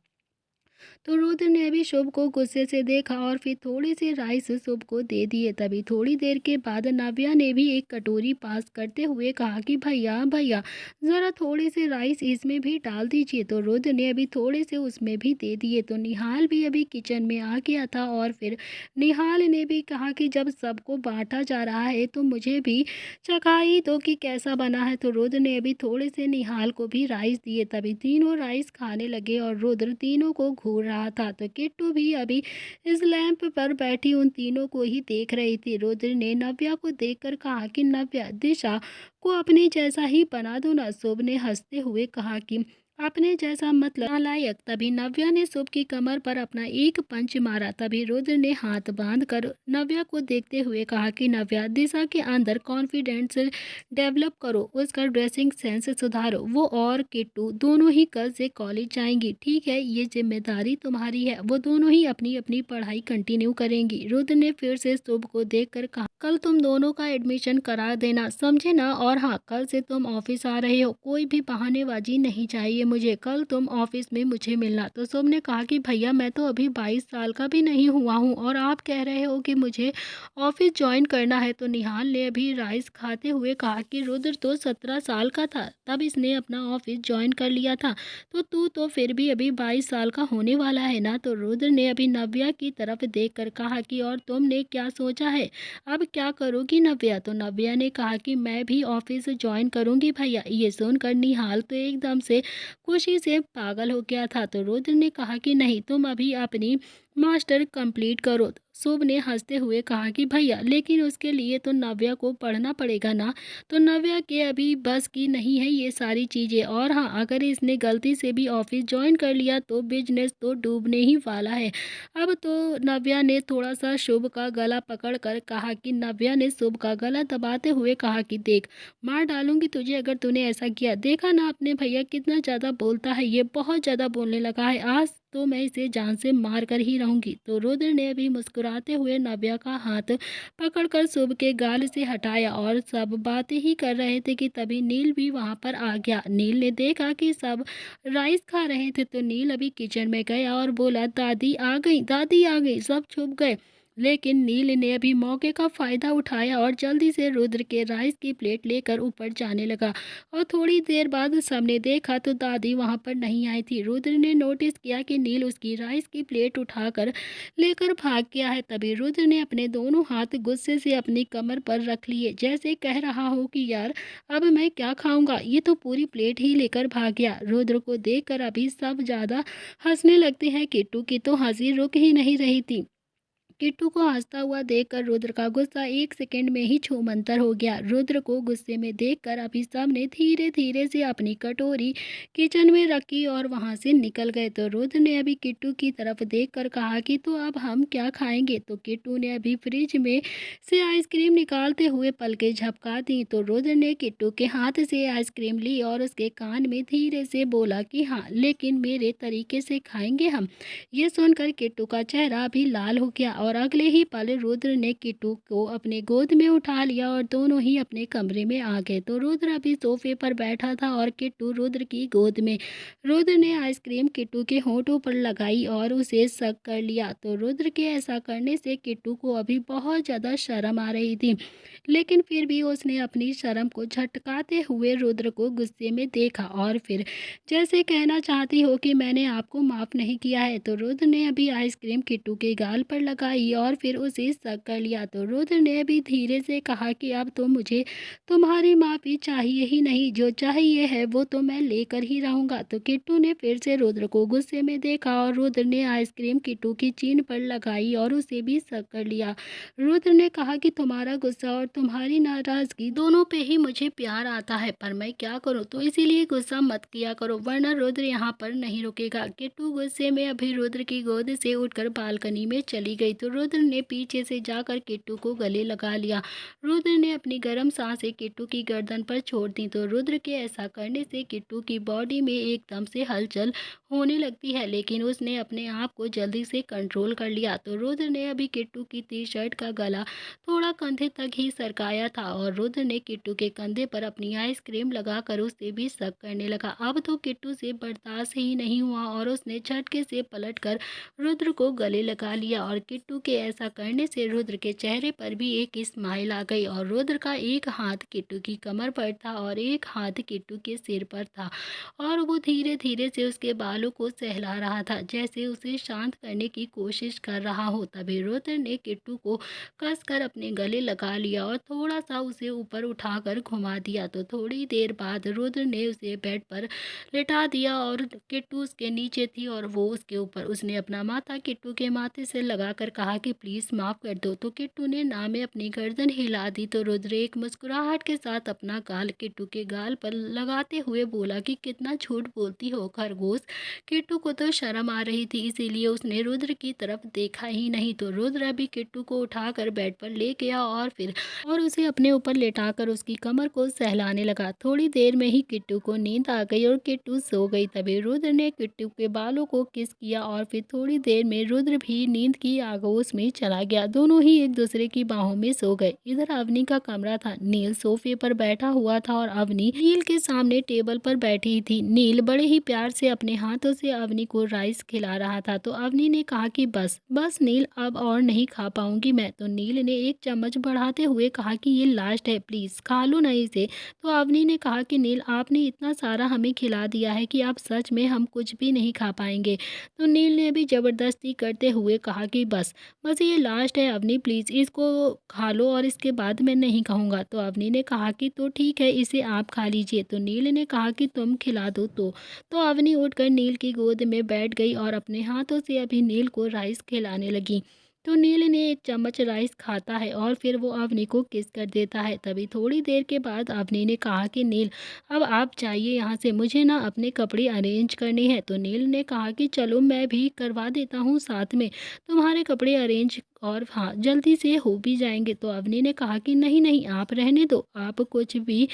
तो रुद्र ने अभी शुभ को गुस्से से देखा और फिर थोड़ी सी राइस शुभ को दे दिए। तभी थोड़ी देर के बाद नव्या ने भी एक कटोरी पास करते हुए कहा कि भैया भैया ज़रा थोड़े से राइस इसमें भी डाल दीजिए। तो रुद्र ने अभी थोड़े से उसमें भी दे दिए। तो निहाल भी अभी किचन में आ गया था और फिर निहाल ने भी कहा कि जब सबको बांटा जा रहा है तो मुझे भी चखाई दो कि कैसा बना है। तो रुद्र ने अभी थोड़े से निहाल को भी राइस दिए। तभी तीनों राइस खाने लगे और रुद्र तीनों को घूर रहा था। तो किट्टू भी अभी इस लैंप पर बैठी उन तीनों को ही देख रही थी। रुद्र ने नव्या को देखकर कहा कि नव्या दिशा को अपने जैसा ही बना दो ना। शुभ ने हंसते हुए कहा कि अपने जैसा मतलब नालायक। तभी नव्या ने शुभ की कमर पर अपना एक पंच मारा। तभी रुद्र ने हाथ बांध कर नव्या को देखते हुए कहा कि नव्या, दिशा के अंदर कॉन्फिडेंस डेवलप करो, उसका ड्रेसिंग सेंस सुधारो। वो और किट्टू दोनों ही कल से कॉलेज जाएंगी, ठीक है? ये जिम्मेदारी तुम्हारी है। वो दोनों ही अपनी अपनी पढ़ाई कंटिन्यू करेंगी। रुद्र ने फिर से शुभ को देखकर कहा, कल तुम दोनों का एडमिशन करा देना, समझे ना? और हाँ, कल से तुम ऑफिस आ रहे हो, कोई भी बहानेबाजी नहीं चाहिए मुझे। कल तुम ऑफिस में मुझे मिलना। तो शुभ ने कहा कि भैया, मैं तो अभी 22 साल का भी नहीं हुआ हूँ और आप कह रहे हो कि मुझे ऑफिस ज्वाइन करना है। तो निहाल ने अभी राइस खाते हुए कहा कि रुद्र तो 17 साल का था तब इसने अपना ऑफिस ज्वाइन कर लिया था, तो तू तो फिर भी अभी 22 साल का होने वाला है ना? तो रुद्र ने अभी नव्या की तरफ देख कर कहा कि और तुमने क्या सोचा है, अब क्या करोगी नव्या? तो नव्या ने कहा कि मैं भी ऑफिस ज्वाइन करूंगी भैया। ये सुनकर निहाल तो एकदम से खुशी से पागल हो गया था। तो रुद्र ने कहा कि नहीं, तुम अभी अपनी मास्टर कंप्लीट करो। शुभ ने हंसते हुए कहा कि भैया, लेकिन उसके लिए तो नव्या को पढ़ना पड़ेगा ना? तो नव्या के अभी बस की नहीं है ये सारी चीज़ें। और हाँ, अगर इसने गलती से भी ऑफिस ज्वाइन कर लिया तो बिजनेस तो डूबने ही वाला है। अब तो नव्या ने थोड़ा सा शुभ का गला पकड़ कर कहा कि नव्या ने शुभ का गला दबाते हुए कहा कि देख, मार डालूंगी तुझे अगर तूने ऐसा किया। देखा ना अपने भैया कितना ज़्यादा बोलता है, ये बहुत ज़्यादा बोलने लगा है। आज तो मैं इसे जान से मार कर ही रहूंगी। तो रुद्र ने अभी मुस्कुराते हुए नव्या का हाथ पकड़कर शुभ के गाल से हटाया और सब बातें ही कर रहे थे कि तभी नील भी वहां पर आ गया। नील ने देखा कि सब राइस खा रहे थे तो नील अभी किचन में गया और बोला, दादी आ गई, दादी आ गई। सब छुप गए, लेकिन नील ने अभी मौके का फायदा उठाया और जल्दी से रुद्र के राइस की प्लेट लेकर ऊपर जाने लगा। और थोड़ी देर बाद सबने देखा तो दादी वहां पर नहीं आई थी। रुद्र ने नोटिस किया कि नील उसकी राइस की प्लेट उठाकर लेकर भाग गया है। तभी रुद्र ने अपने दोनों हाथ गुस्से से अपनी कमर पर रख लिए, जैसे कह रहा हो कि यार, अब मैं क्या खाऊंगा, ये तो पूरी प्लेट ही लेकर भाग गया। रुद्र को देखकर अभी सब ज्यादा हंसने लगते हैं। किट्टू की तो हंसी रुक ही नहीं रही थी। किट्टू को हंसता हुआ देखकर रुद्र का गुस्सा एक सेकंड में ही छूमंतर हो गया। रुद्र को गुस्से में देखकर अभी सब ने धीरे धीरे से अपनी कटोरी किचन में रखी और वहां से निकल गए। तो रुद्र ने अभी किट्टू की तरफ देखकर कहा कि तो अब हम क्या खाएंगे? तो किट्टू ने अभी फ्रिज में से आइसक्रीम निकालते हुए पलकें झपका दी। तो रुद्र ने किट्टू के हाथ से आइसक्रीम ली और उसके कान में धीरे से बोला कि हाँ, लेकिन मेरे तरीके से खाएंगे हम। ये सुनकर किट्टू का चेहरा भी लाल हो गया और अगले ही पल रुद्र ने किट्टू को अपने गोद में उठा लिया और दोनों ही अपने कमरे में आ गए। तो रुद्र अभी सोफे पर बैठा था और किट्टू रुद्र की गोद में। रुद्र ने आइसक्रीम किट्टू के होंठों पर लगाई और उसे सक कर लिया। तो रुद्र के ऐसा करने से किट्टू को अभी बहुत ज़्यादा शर्म आ रही थी, लेकिन फिर भी उसने अपनी शर्म को झटकाते हुए रुद्र को गुस्से में देखा और फिर जैसे कहना चाहती हो कि मैंने आपको माफ़ नहीं किया है। तो रुद्र ने अभी आइसक्रीम किट्टू के गाल पर लगाई और फिर उसे सक कर लिया। तो रुद्र ने अभी धीरे से कहा कि अब तो मुझे तुम्हारी माफ़ी चाहिए ही नहीं, जो चाहिए है वो तो मैं लेकर ही रहूँगा। तो किट्टू ने फिर से रुद्र को गुस्से में देखा और रुद्र ने आइसक्रीम किट्टू की चीन पर लगाई और उसे भी सक कर लिया। रुद्र ने कहा कि तुम्हारा गुस्सा और तुम्हारी नाराज़गी दोनों पे ही मुझे प्यार आता है, पर मैं क्या करूं? तो इसीलिए गुस्सा मत किया करो, वरना रुद्र यहाँ पर नहीं रुकेगा। किट्टू गुस्से में अभी रुद्र की गोद से उठकर बालकनी में चली गई। तो रुद्र ने पीछे से जाकर किट्टू को गले लगा लिया। रुद्र ने अपनी गर्म सांसें किट्टू की गर्दन पर छोड़ दी। तो रुद्र के ऐसा करने से किट्टू की बॉडी में एकदम से हलचल होने लगती है, लेकिन उसने अपने आप को जल्दी से कंट्रोल कर लिया। तो रुद्र ने अभी किट्टू की टी शर्ट का गला थोड़ा कंधे तक ही सरकाया था और रुद्र ने किट्टू के कंधे पर अपनी आइसक्रीम लगाकर उसे भी सक करने लगा। अब तो किट्टू से बर्दाश्त ही नहीं हुआ और उसने झटके से पलटकर रुद्र को गले लगा लिया और किट्टू के ऐसा करने से रुद्र के चेहरे पर भी एक स्माइल आ गई और रुद्र का एक हाथ किट्टू की कमर पर था और एक हाथ किट्टू के सिर पर था और वो धीरे धीरे से उसके बालों को सहला रहा था, जैसे उसे शांत करने की कोशिश कर रहा हो। तभी रुद्र ने किट्टू को कसकर अपने गले लगा लिया और थोड़ा सा उसे ऊपर उठाकर घुमा दिया। तो थोड़ी देर बाद रुद्र ने उसे बेड पर लेटा दिया और किट्टू उसके नीचे थी और वो उसके ऊपर। उसने अपना माथा किट्टू के माथे से लगाकर कहा कि प्लीज़ माफ़ कर दो। तो किट्टू ने ना में अपनी गर्दन हिला दी। तो रुद्र एक मुस्कुराहट के साथ अपना गाल किट्टू के गाल पर लगाते हुए बोला कि कितना झूठ बोलती हो खरगोश। किट्टू को तो शर्म आ रही थी, इसीलिए उसने रुद्र की तरफ देखा ही नहीं। तो रुद्र अभी किट्टू को उठाकर बेड पर ले गया और उसे अपने ऊपर लेटाकर उसकी कमर को सहलाने लगा। थोड़ी देर में ही किट्टू को नींद आ गई और किट्टू सो गई। तभी रुद्र ने किट्टू के बालों को किस किया और फिर थोड़ी देर में रुद्र भी नींद की आगोश में चला गया। दोनों ही एक दूसरे की बाहों में सो गए। इधर अवनी का कमरा था। नील सोफे पर बैठा हुआ था और अवनी नील के सामने टेबल पर बैठी थी। नील बड़े ही प्यार से अपने हाथों से अवनी को राइस खिला रहा था। तो अवनी ने कहा कि बस बस नील, अब और नहीं खा पाऊंगी मैं। तो नील ने एक चम्मच बढ़ाते हुए कहा कि ये लास्ट है, प्लीज खा लो ना इसे। तो अवनी ने कहा कि नील, आपने इतना सारा हमें खिला दिया है कि आप सच में हम कुछ भी नहीं खा पाएंगे। तो नील ने भी जबरदस्ती करते हुए कहा कि बस बस ये लास्ट है अवनी, प्लीज इसको खा लो और इसके बाद मैं नहीं कहूँगा। तो अवनी ने कहा कि तो ठीक है, इसे आप खा लीजिए। तो नील ने कहा कि तुम खिला दो। तो अवनी उठकर नील की गोद में बैठ गई और अपने हाथों से अभी नील को राइस खिलाने लगी। तो नील ने एक चम्मच राइस खाता है और फिर वो अवनी को किस कर देता है। तभी थोड़ी देर के बाद अवनी ने कहा कि नील, अब आप जाइए यहाँ से, मुझे ना अपने कपड़े अरेंज करने हैं। तो नील ने कहा कि चलो मैं भी करवा देता हूँ साथ में तुम्हारे कपड़े अरेंज, और हाँ जल्दी से हो भी जाएंगे। तो अवनी ने कहा कि नहीं नहीं, आप रहने दो, आप कुछ भी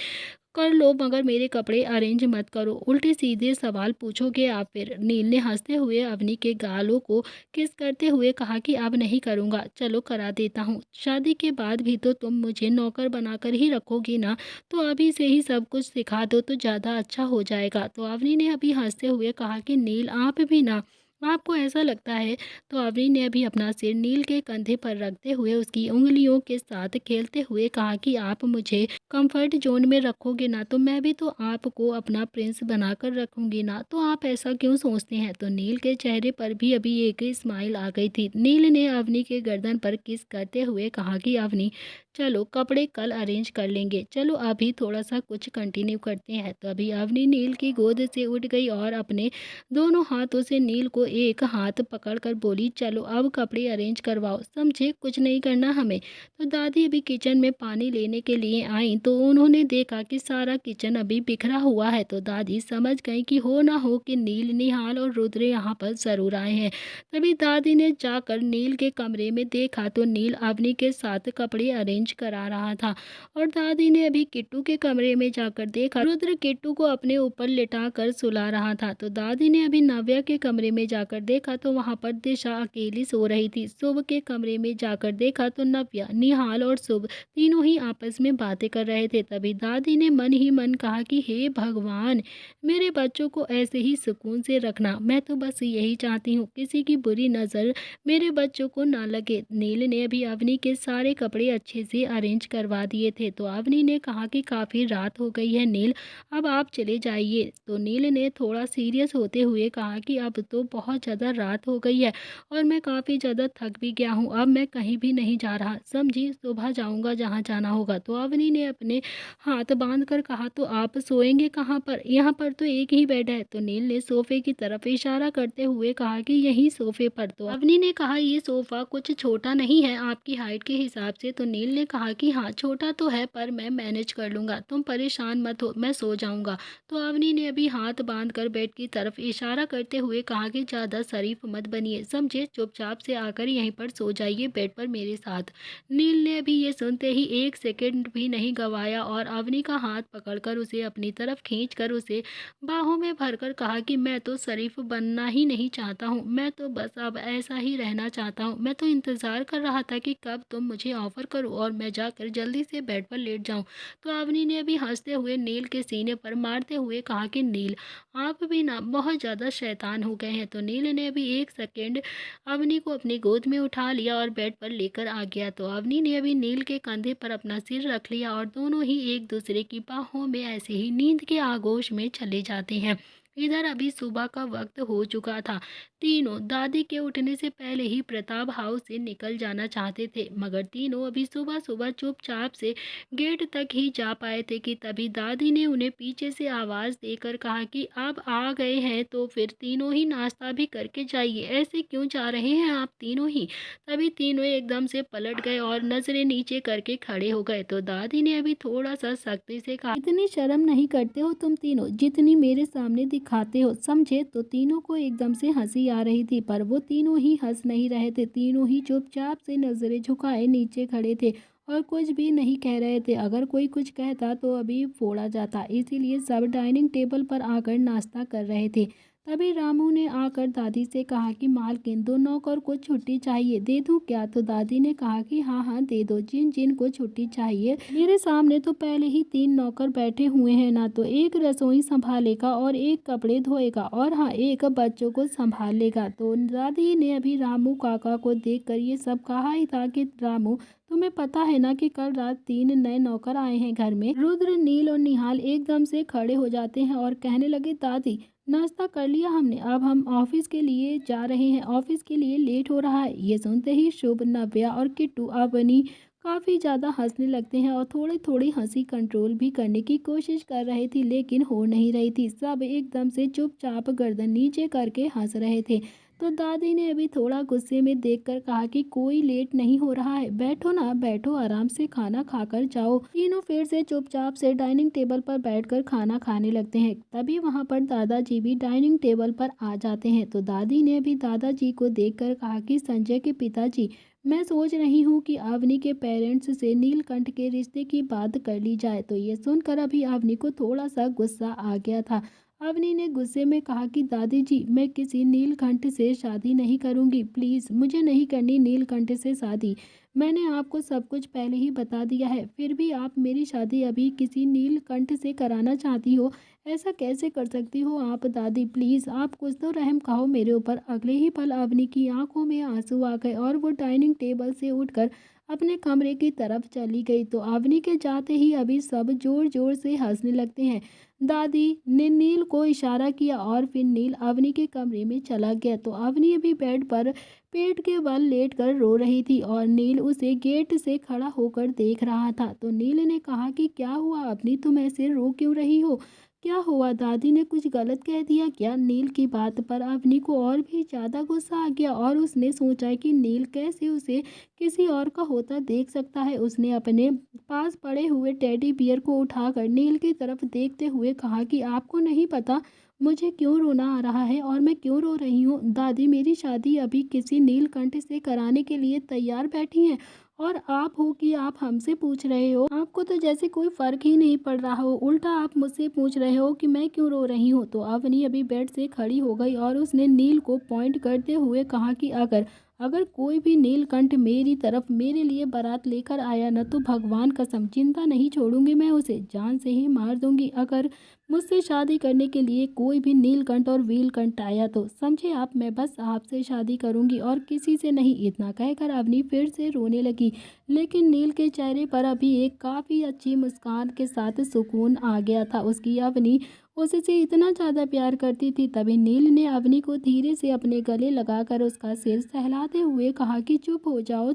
कर लो मगर मेरे कपड़े अरेंज मत करो, उल्टे सीधे सवाल पूछोगे आप फिर। नील ने हंसते हुए अवनी के गालों को किस करते हुए कहा कि अब नहीं करूँगा, चलो करा देता हूँ। शादी के बाद भी तो तुम मुझे नौकर बनाकर ही रखोगी ना, तो अभी से ही सब कुछ सिखा दो तो ज़्यादा अच्छा हो जाएगा। तो अवनी ने अभी हंसते हुए कहा कि नील, आप भी ना, आपको ऐसा लगता है। तो अवनी ने अभी अपना सिर नील के कंधे पर रखते हुए उसकी उंगलियों के साथ खेलते हुए कहा कि आप मुझे कंफर्ट जोन में रखोगे ना, तो मैं भी तो आपको अपना प्रिंस बनाकर रखूंगी ना, तो आप ऐसा क्यों सोचते हैं। तो नील के चेहरे पर भी अभी एक स्माइल आ गई थी। नील ने अवनी के गर्दन पर किस करते हुए कहा कि अवनी, चलो कपड़े कल अरेंज कर लेंगे, चलो अभी थोड़ा सा कुछ कंटिन्यू करते हैं। तो अभी अवनी नील की गोद से उठ गई और अपने दोनों हाथों से नील को एक हाथ पकड़कर बोली, चलो अब कपड़े अरेंज करवाओ, समझे, कुछ नहीं करना हमें। तो दादी अभी किचन में पानी लेने के लिए आई तो उन्होंने देखा कि सारा किचन अभी बिखरा हुआ है। तो दादी समझ गई कि हो ना हो कि नील, निहाल और रुद्र यहाँ पर जरूर आए हैं। तभी दादी ने जाकर नील के कमरे में देखा तो नील अवनी के साथ कपड़े अरेंज करा रहा था। और दादी ने अभी किट्टू के कमरे में जाकर देखा रुद्र किट्टू को अपने ऊपर लिटा कर सुला रहा था। तो दादी ने अभी नव्या के कमरे में जाकर देखा तो वहाँ पर दिशा अकेली सो रही थी। शुभ के कमरे में जाकर देखा तो नव्या, निहाल और शुभ तीनों ही आपस में बातें कर रहे थे। तभी दादी ने मन ही मन कहा कि हे भगवान, मेरे बच्चों को ऐसे ही सुकून से रखना, मैं तो बस यही चाहती हूँ किसी की बुरी नज़र मेरे बच्चों को ना लगे। नील ने अभी अवनी के सारे कपड़े अच्छे से अरेंज करवा दिए थे। तो अवनी ने कहा कि काफ़ी रात हो गई है नील, अब आप चले जाइए। तो नील ने थोड़ा सीरियस होते हुए कहा कि अब तो बहुत ज़्यादा रात हो गई है और मैं काफ़ी ज़्यादा थक भी गया हूँ, अब मैं कहीं भी नहीं जा रहा, समझी, सुबह जाऊँगा जहाँ जाना होगा। तो अवनी ने अपने हाथ बांध कर कहा, तो आप सोएंगे कहाँ पर, यहाँ पर तो एक ही बेड है। तो नील ने सोफे की तरफ इशारा करते हुए कहा कि यही सोफे पर। तो अवनी ने कहा ये सोफ़ा कुछ छोटा नहीं है आपकी हाइट के हिसाब से। तो नील ने कहा कि हाँ छोटा तो है पर मैं मैनेज कर लूँगा, तुम परेशान मत हो, मैं सो जाऊँगा। तो अवनी ने अभी हाथ बांध कर बेड की तरफ इशारा करते हुए कहा कि ज़्यादा शरीफ मत बनिए, समझे, चुपचाप से आकर यहीं पर सो जाइए बेड पर मेरे साथ। नील ने अभी ये सुनते ही एक सेकंड भी नहीं गवाया और अवनी का हाथ पकड़कर उसे अपनी तरफ खींचकर उसे बाहों में भरकर कहा कि मैं तो शरीफ बनना ही नहीं चाहता हूँ, मैं तो बस अब ऐसा ही रहना चाहता हूँ, मैं तो इंतज़ार कर रहा था कि कब तुम मुझे ऑफ़र करो और मैं जाकर जल्दी से बेड पर लेट जाऊँ। तो अवनी ने अभी हंसते हुए नील के सीने पर मारते हुए कहा कि नील, आप भी ना बहुत ज़्यादा शैतान हो गए हैं। तो नील ने अभी एक सेकेंड अवनी को अपनी गोद में उठा लिया और बेड पर लेकर आ गया। तो अवनी ने अभी नील के कंधे पर अपना सिर रख लिया और दोनों ही एक दूसरे की बाहों में ऐसे ही नींद के आगोश में चले जाते हैं। इधर अभी सुबह का वक्त हो चुका था। तीनों दादी के उठने से पहले ही प्रताप हाउस से निकल जाना चाहते थे, मगर तीनों अभी सुबह सुबह चुपचाप से गेट तक ही जा पाए थे कि तभी दादी ने उन्हें पीछे से आवाज देकर कहा कि अब आ गए हैं तो फिर तीनों ही नाश्ता भी करके जाइए, ऐसे क्यों जा रहे हैं आप तीनों ही। तभी तीनों एकदम से पलट गए और नजरें नीचे करके खड़े हो गए। तो दादी ने अभी थोड़ा सा सख्ती से कहा, इतनी शर्म नहीं करते हो तुम तीनों जितनी मेरे सामने दिखाते हो, समझे। तो तीनों को एकदम से हंसी आ रही थी, पर वो तीनों ही हंस नहीं रहे थे। तीनों ही चुपचाप से नजरें झुकाए नीचे खड़े थे और कुछ भी नहीं कह रहे थे। अगर कोई कुछ कहता तो अभी फोड़ा जाता, इसीलिए सब डाइनिंग टेबल पर आकर नाश्ता कर रहे थे। तभी रामू ने आकर दादी से कहा कि मालकिन, दो नौकर को छुट्टी चाहिए, दे दूं क्या। तो दादी ने कहा कि हाँ हाँ दे दो, जिन जिन को छुट्टी चाहिए। मेरे सामने तो पहले ही 3 नौकर बैठे हुए हैं ना, तो एक रसोई संभालेगा और एक कपड़े धोएगा और हाँ एक बच्चों को संभाल लेगा। तो दादी ने अभी रामू काका को देखकर ये सब कहा ही था कि रामू, तुम्हें पता है ना कि कल रात 3 नए नौकर आए हैं घर में। रुद्र, नील और निहाल एकदम से खड़े हो जाते हैं और कहने लगे, दादी नाश्ता कर लिया हमने, अब हम ऑफिस के लिए जा रहे हैं, ऑफिस के लिए लेट हो रहा है। ये सुनते ही शुभ, नव्या और किट्टू अपनी काफ़ी ज़्यादा हंसने लगते हैं और थोड़ी थोड़ी हंसी कंट्रोल भी करने की कोशिश कर रही थी, लेकिन हो नहीं रही थी। सब एकदम से चुपचाप गर्दन नीचे करके हंस रहे थे। तो दादी ने अभी थोड़ा गुस्से में देखकर कहा कि कोई लेट नहीं हो रहा है, बैठो ना बैठो, आराम से खाना खाकर जाओ। तीनों फिर से चुपचाप से डाइनिंग टेबल पर बैठकर खाना खाने लगते हैं। तभी वहां पर दादाजी भी डाइनिंग टेबल पर आ जाते हैं। तो दादी ने भी दादाजी को देखकर कहा कि संजय के पिताजी, मैं सोच रही हूँ कि अवनी के पेरेंट्स से नीलकंठ के रिश्ते की बात कर ली जाए। तो ये सुनकर अभी अवनी को थोड़ा सा गुस्सा आ गया था। अवनी ने गुस्से में कहा कि दादी जी, मैं किसी नीलकंठ से शादी नहीं करूंगी, प्लीज़ मुझे नहीं करनी नीलकंठ से शादी। मैंने आपको सब कुछ पहले ही बता दिया है, फिर भी आप मेरी शादी अभी किसी नीलकंठ से कराना चाहती हो। ऐसा कैसे कर सकती हो आप दादी, प्लीज़ आप कुछ तो रहम खाओ मेरे ऊपर। अगले ही पल अवनी की आंखों में आंसू आ गए और वो डाइनिंग टेबल से उठकर अपने कमरे की तरफ चली गई। तो अवनी के जाते ही अभी सब जोर जोर से हंसने लगते हैं। दादी ने नील को इशारा किया और फिर नील अवनी के कमरे में चला गया। तो अवनी अभी बेड पर पेट के बल लेटकर रो रही थी और नील उसे गेट से खड़ा होकर देख रहा था। तो नील ने कहा कि क्या हुआ अवनी, तुम ऐसे रो क्यों रही हो, क्या हुआ, दादी ने कुछ गलत कह दिया क्या। नील की बात पर अवनी को और भी ज़्यादा गुस्सा आ गया और उसने सोचा कि नील कैसे उसे किसी और का होता देख सकता है। उसने अपने पास पड़े हुए टेडी बियर को उठाकर नील की तरफ देखते हुए कहा कि आपको नहीं पता मुझे क्यों रोना आ रहा है और मैं क्यों रो रही हूँ। दादी, मेरी शादी अभी किसी नीलकंठ से कराने के लिए तैयार बैठी हैं और आप हो कि आप हमसे पूछ रहे हो। आपको तो जैसे कोई फर्क ही नहीं पड़ रहा हो, उल्टा आप मुझसे पूछ रहे हो कि मैं क्यों रो रही हूँ। तो अवनी अभी बेड से खड़ी हो गई और उसने नील को पॉइंट करते हुए कहा कि अगर अगर कोई भी नीलकंठ मेरी तरफ मेरे लिए बारात लेकर आया न, तो भगवान कसम चिंता नहीं छोड़ूंगी, मैं उसे जान से ही मार दूंगी। अगर मुझसे शादी करने के लिए कोई भी नीलकंठ और वीलकंठ आया तो समझे आप, मैं बस आपसे शादी करूंगी और किसी से नहीं। इतना कहकर अवनी फिर से रोने लगी, लेकिन नील के चेहरे पर अभी एक काफ़ी अच्छी मुस्कान के साथ सुकून आ गया था। उसकी अवनी उससे इतना ज़्यादा प्यार करती थी। तभी नील ने अवनी को धीरे से अपने गले लगाकर उसका सिर सहलाते हुए कहा कि चुप हो जाओ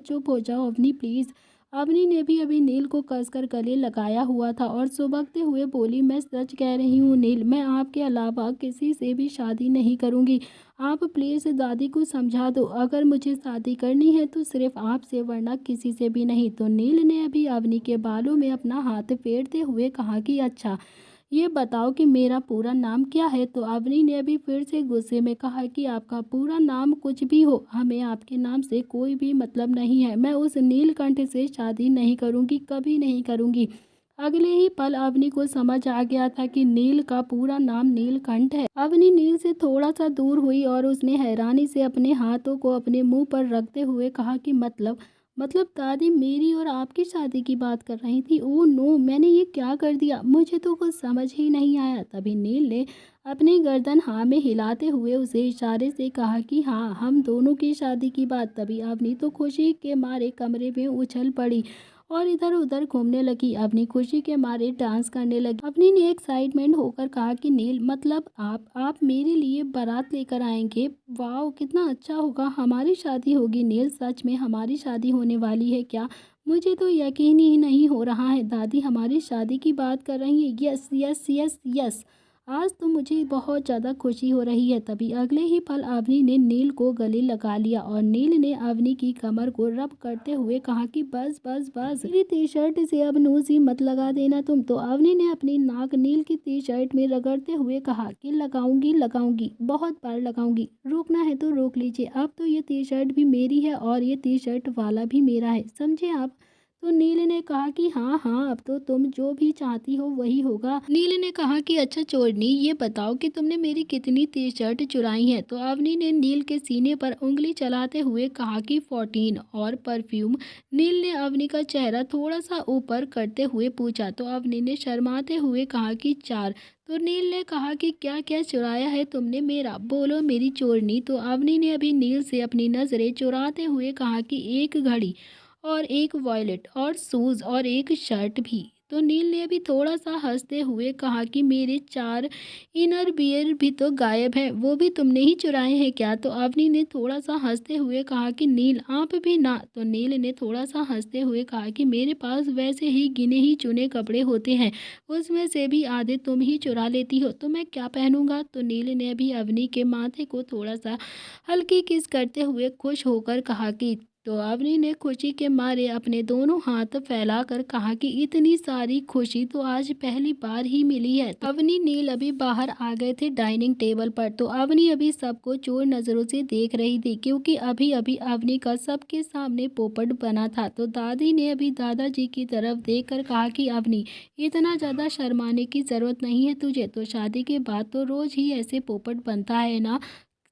अवनी प्लीज़। अवनी ने भी अभी नील को कसकर गले लगाया हुआ था और सुबकते हुए बोली, मैं सच कह रही हूँ नील, मैं आपके अलावा किसी से भी शादी नहीं करूँगी। आप प्लीज़ दादी को समझा दो, अगर मुझे शादी करनी है तो सिर्फ आपसे, वरना किसी से भी नहीं। तो नील ने अभी अवनी के बालों में अपना हाथ फेरते हुए कहा कि अच्छा ये बताओ कि मेरा पूरा नाम क्या है। तो अवनी ने अभी फिर से गुस्से में कहा कि आपका पूरा नाम कुछ भी हो, हमें आपके नाम से कोई भी मतलब नहीं है। मैं उस नीलकंठ से शादी नहीं करूंगी, कभी नहीं करूंगी। अगले ही पल अवनी को समझ आ गया था कि नील का पूरा नाम नीलकंठ है। अवनी नील से थोड़ा सा दूर हुई और उसने हैरानी से अपने हाथों को अपने मुंह पर रखते हुए कहा कि मतलब दादी मेरी और आपकी शादी की बात कर रही थी। ओह नो, मैंने ये क्या कर दिया, मुझे तो कुछ समझ ही नहीं आया। तभी नील ने अपनी गर्दन हाँ में हिलाते हुए उसे इशारे से कहा कि हाँ, हम दोनों की शादी की बात। तभी अवनी तो खुशी के मारे कमरे में उछल पड़ी और इधर उधर घूमने लगी। अपनी खुशी के मारे डांस करने लगी। अवनी ने एक्साइटमेंट होकर कहा कि नील, मतलब आप मेरे लिए बारात लेकर आएंगे? वाह, कितना अच्छा होगा, हमारी शादी होगी। नील, सच में हमारी शादी होने वाली है क्या? मुझे तो यकीन ही नहीं हो रहा है। दादी हमारी शादी की बात कर रही है? Yes yes yes yes. आज तो मुझे बहुत ज़्यादा खुशी हो रही है। तभी अगले ही पल अवनी ने नील को गले लगा लिया और नील ने अवनी की कमर को रब करते हुए कहा कि बस बस बस, मेरी टी शर्ट से अब नूसी मत लगा देना तुम। तो अवनी ने अपनी नाक नील की टी शर्ट में रगड़ते हुए कहा कि लगाऊंगी लगाऊंगी, बहुत बार लगाऊंगी, रोकना है तो रोक लीजिए। अब तो ये टी शर्ट भी मेरी है और ये टी शर्ट वाला भी मेरा है, समझे आप? तो नील ने कहा कि हाँ हाँ, अब तो तुम जो भी चाहती हो वही होगा। नील ने कहा कि अच्छा चोरनी, ये बताओ कि तुमने मेरी कितनी टी शर्ट चुराई है? तो अवनी ने नील के सीने पर उंगली चलाते हुए कहा कि 14। और परफ्यूम? नील ने अवनी का चेहरा थोड़ा सा ऊपर करते हुए पूछा। तो अवनी ने शर्माते हुए कहा कि 4। तो नील ने कहा कि क्या क्या चुराया है तुमने मेरा, बोलो मेरी चोरनी। तो अवनी ने अभी नील से अपनी नजरें चुराते हुए कहा कि एक घड़ी और एक वॉयलेट और शूज और एक शर्ट भी। तो नील ने अभी थोड़ा सा हंसते हुए कहा कि मेरे 4 इनर बियर भी तो गायब है, वो भी तुमने ही चुराए हैं क्या? तो अवनी ने थोड़ा सा हंसते हुए कहा कि नील आप भी ना। तो नील ने थोड़ा सा हंसते हुए कहा कि मेरे पास वैसे ही गिने ही चुने कपड़े होते हैं, उसमें से भी आधे तुम ही चुरा लेती हो, तो मैं क्या पहनूंगा? तो नील ने अभी अवनी के माथे को थोड़ा सा हल्की किस करते हुए खुश होकर कहा कि, तो अवनी ने खुशी के मारे अपने दोनों हाथ फैलाकर कहा कि इतनी सारी खुशी तो आज पहली बार ही मिली है। तो अवनी नील अभी बाहर आ गए थे डाइनिंग टेबल पर। तो अवनी अभी सबको चोर नजरों से देख रही थी, क्योंकि अभी अभी अवनी का सबके सामने पोपट बना था। तो दादी ने अभी दादाजी की तरफ देखकर कहा कि अवनी, इतना ज़्यादा शर्माने की ज़रूरत नहीं है तुझे, तो शादी के बाद तो रोज़ ही ऐसे पोपट बनता है ना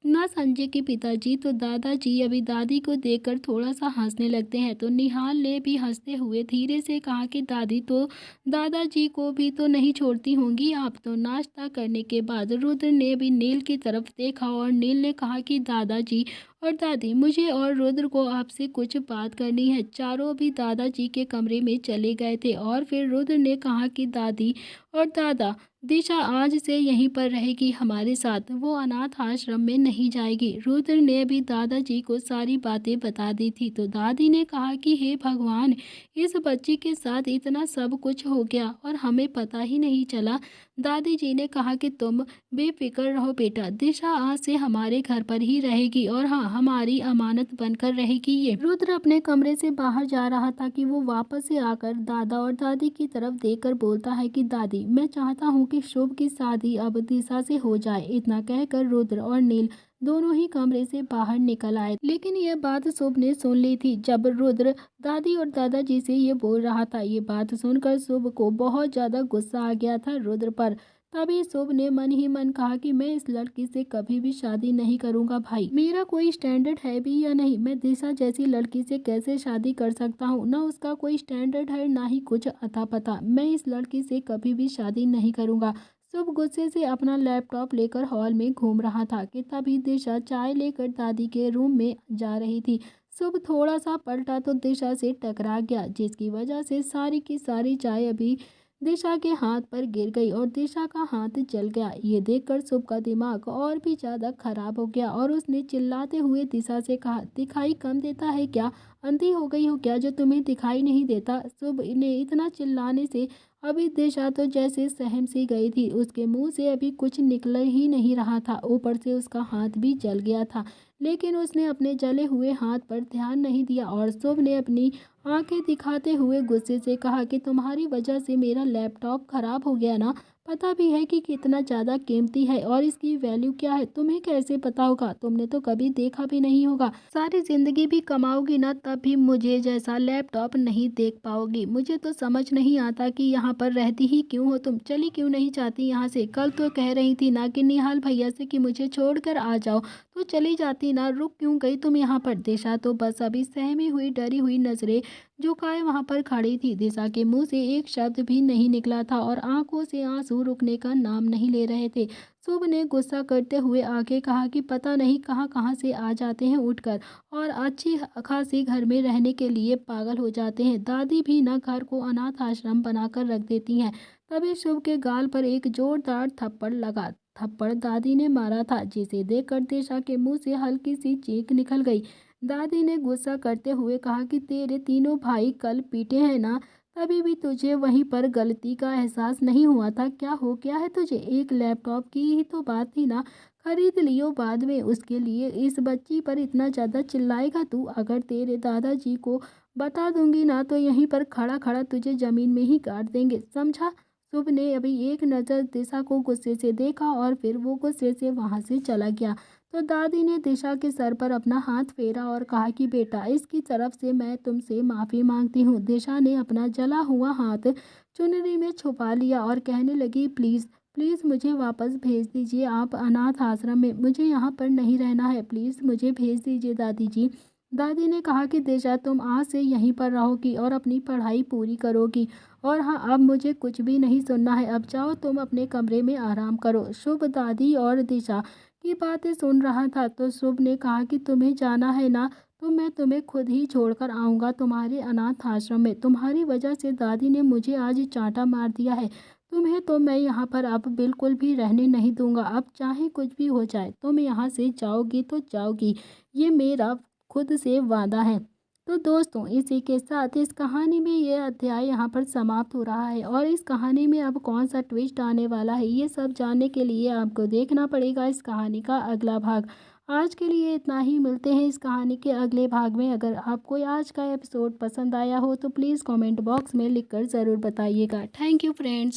संजय के पिताजी। तो दादाजी अभी दादी को देखकर थोड़ा सा हंसने लगते हैं। तो निहाल ने भी हंसते हुए धीरे से कहा कि दादी, तो दादाजी को भी तो नहीं छोड़ती होंगी आप? तो नाश्ता करने के बाद रुद्र ने भी नील की तरफ देखा और नील ने कहा कि दादाजी और दादी, मुझे और रुद्र को आपसे कुछ बात करनी है। चारों भी दादाजी के कमरे में चले गए थे और फिर रुद्र ने कहा कि दादी और दादा, दिशा आज से यहीं पर रहेगी हमारे साथ, वो अनाथ आश्रम में नहीं जाएगी। रुद्र ने भी दादाजी को सारी बातें बता दी थी। तो दादी ने कहा कि हे भगवान, इस बच्ची के साथ इतना सब कुछ हो गया और हमें पता ही नहीं चला। दादी जी ने कहा कि तुम बेफिक्र रहो बेटा, दिशा आज से हमारे घर पर ही रहेगी और हाँ, हमारी अमानत बनकर रहेगी ये। रुद्र अपने कमरे से बाहर जा रहा था कि वो वापस से आकर दादा और दादी की तरफ देखकर बोलता है कि दादी, मैं चाहता हूँ कि शुभ की शादी अब दिशा से हो जाए। इतना कहकर रुद्र और नील दोनों ही कमरे से बाहर निकल आए। लेकिन यह बात शुभ ने सुन ली थी जब रुद्र दादी और दादाजी से ये बोल रहा था। ये बात सुनकर शुभ को बहुत ज्यादा गुस्सा आ गया था रुद्र पर। तभी शुभ ने मन ही मन कहा कि मैं इस लड़की से कभी भी शादी नहीं करूंगा। भाई, मेरा कोई स्टैंडर्ड है भी या नहीं? मैं दिशा जैसी लड़की से कैसे शादी कर सकता हूँ? ना उसका कोई स्टैंडर्ड है, ना ही कुछ अता पता। मैं इस लड़की से कभी भी शादी नहीं करूंगा। शुभ गुस्से से अपना लैपटॉप लेकर हॉल में घूम रहा था कि तभी दिशा चाय लेकर दादी के रूम में जा रही थी। शुभ थोड़ा सा पलटा तो दिशा से टकरा गया, जिसकी वजह से सारी की सारी चाय अभी दिशा के हाथ पर गिर गई और दिशा का हाथ जल गया। ये देखकर शुभ का दिमाग और भी ज्यादा खराब हो गया और उसने चिल्लाते हुए दिशा से कहा, दिखाई कम देता है क्या? अंधी हो गई हो क्या जो तुम्हें दिखाई नहीं देता? शुभ ने इतना चिल्लाने से अभी दिशा तो जैसे सहम सी गई थी। उसके मुंह से अभी कुछ निकल ही नहीं रहा था, ऊपर से उसका हाथ भी जल गया था। लेकिन उसने अपने जले हुए हाथ पर ध्यान नहीं दिया और शुभ ने अपनी आंखें दिखाते हुए गुस्से से कहा कि तुम्हारी वजह से मेरा लैपटॉप खराब हो गया ना? पता भी है कि कितना ज़्यादा कीमती है और इसकी वैल्यू क्या है? तुम्हें कैसे पता होगा? तुमने तो कभी देखा भी नहीं होगा। सारी जिंदगी भी कमाओगी ना, तब भी मुझे जैसा लैपटॉप नहीं देख पाओगी। मुझे तो समझ नहीं आता कि यहाँ पर रहती ही क्यों हो तुम, चली क्यों नहीं जाती यहाँ से? कल तो कह रही थी ना कि निहाल भैया से कि मुझे छोड़कर आ जाओ, तो चली जाती ना, रुक क्यों गई तुम यहाँ पर? दिशा तो बस अभी सहमी हुई डरी हुई नजरें झुकाए वहां पर खड़ी थी। दिशा के मुंह से एक शब्द भी नहीं निकला था और आंखों से आंसू रुकने का नाम नहीं ले रहे थे। शुभ ने गुस्सा करते हुए आगे कहा कि पता नहीं कहाँ कहाँ से आ जाते हैं उठकर और अच्छी खासी घर में रहने के लिए पागल हो जाते हैं। दादी भी ना घर को अनाथ आश्रम बनाकर रख देती हैं। तभी शुभ के गाल पर एक जोरदार थप्पड़ लगा। थप्पड़ दादी ने मारा था, जिसे देखकर दिशा के मुंह से हल्की सी चीख निकल गई। दादी ने गुस्सा करते हुए कहा कि तेरे तीनों भाई कल पीटे हैं ना, तभी भी तुझे वहीं पर गलती का एहसास नहीं हुआ था। क्या हो गया है तुझे? एक लैपटॉप की ही तो बात थी ना, खरीद लियो बाद में। उसके लिए इस बच्ची पर इतना ज़्यादा चिल्लाएगा तू? अगर तेरे दादाजी को बता दूंगी ना तो यहीं पर खड़ा खड़ा तुझे ज़मीन में ही काट देंगे, समझा? शुभ ने अभी एक नज़र दिशा को गुस्से से देखा और फिर वो गुस्से से वहाँ से चला गया। तो दादी ने दिशा के सर पर अपना हाथ फेरा और कहा कि बेटा, इसकी तरफ से मैं तुमसे माफ़ी मांगती हूँ। दिशा ने अपना जला हुआ हाथ चुनरी में छुपा लिया और कहने लगी, प्लीज़ प्लीज़ मुझे वापस भेज दीजिए, आप अनाथ आश्रम में, मुझे यहाँ पर नहीं रहना है, प्लीज़ मुझे भेज दीजिए दादी जी। दादी ने कहा कि दिशा, तुम आज से यहीं पर रहोगी और अपनी पढ़ाई पूरी करोगी। और हाँ, अब मुझे कुछ भी नहीं सुनना है, अब जाओ तुम अपने कमरे में आराम करो। शुभ दादी और दिशा की बातें सुन रहा था तो शुभ ने कहा कि तुम्हें जाना है ना, तो मैं तुम्हें खुद ही छोड़कर आऊँगा तुम्हारे अनाथ आश्रम में। तुम्हारी वजह से दादी ने मुझे आज चांटा मार दिया है। तुम्हें तो मैं यहाँ पर अब बिल्कुल भी रहने नहीं दूंगा। अब चाहे कुछ भी हो जाए, तुम यहाँ से जाओगी तो जाओगी, ये मेरा खुद से वादा है। तो दोस्तों, इसी के साथ इस कहानी में ये अध्याय यहाँ पर समाप्त हो रहा है और इस कहानी में अब कौन सा ट्विस्ट आने वाला है, ये सब जानने के लिए आपको देखना पड़ेगा इस कहानी का अगला भाग। आज के लिए इतना ही, मिलते हैं इस कहानी के अगले भाग में। अगर आपको आज का एपिसोड पसंद आया हो तो प्लीज़ कमेंट बॉक्स में लिखकर ज़रूर बताइएगा। Thank you friends.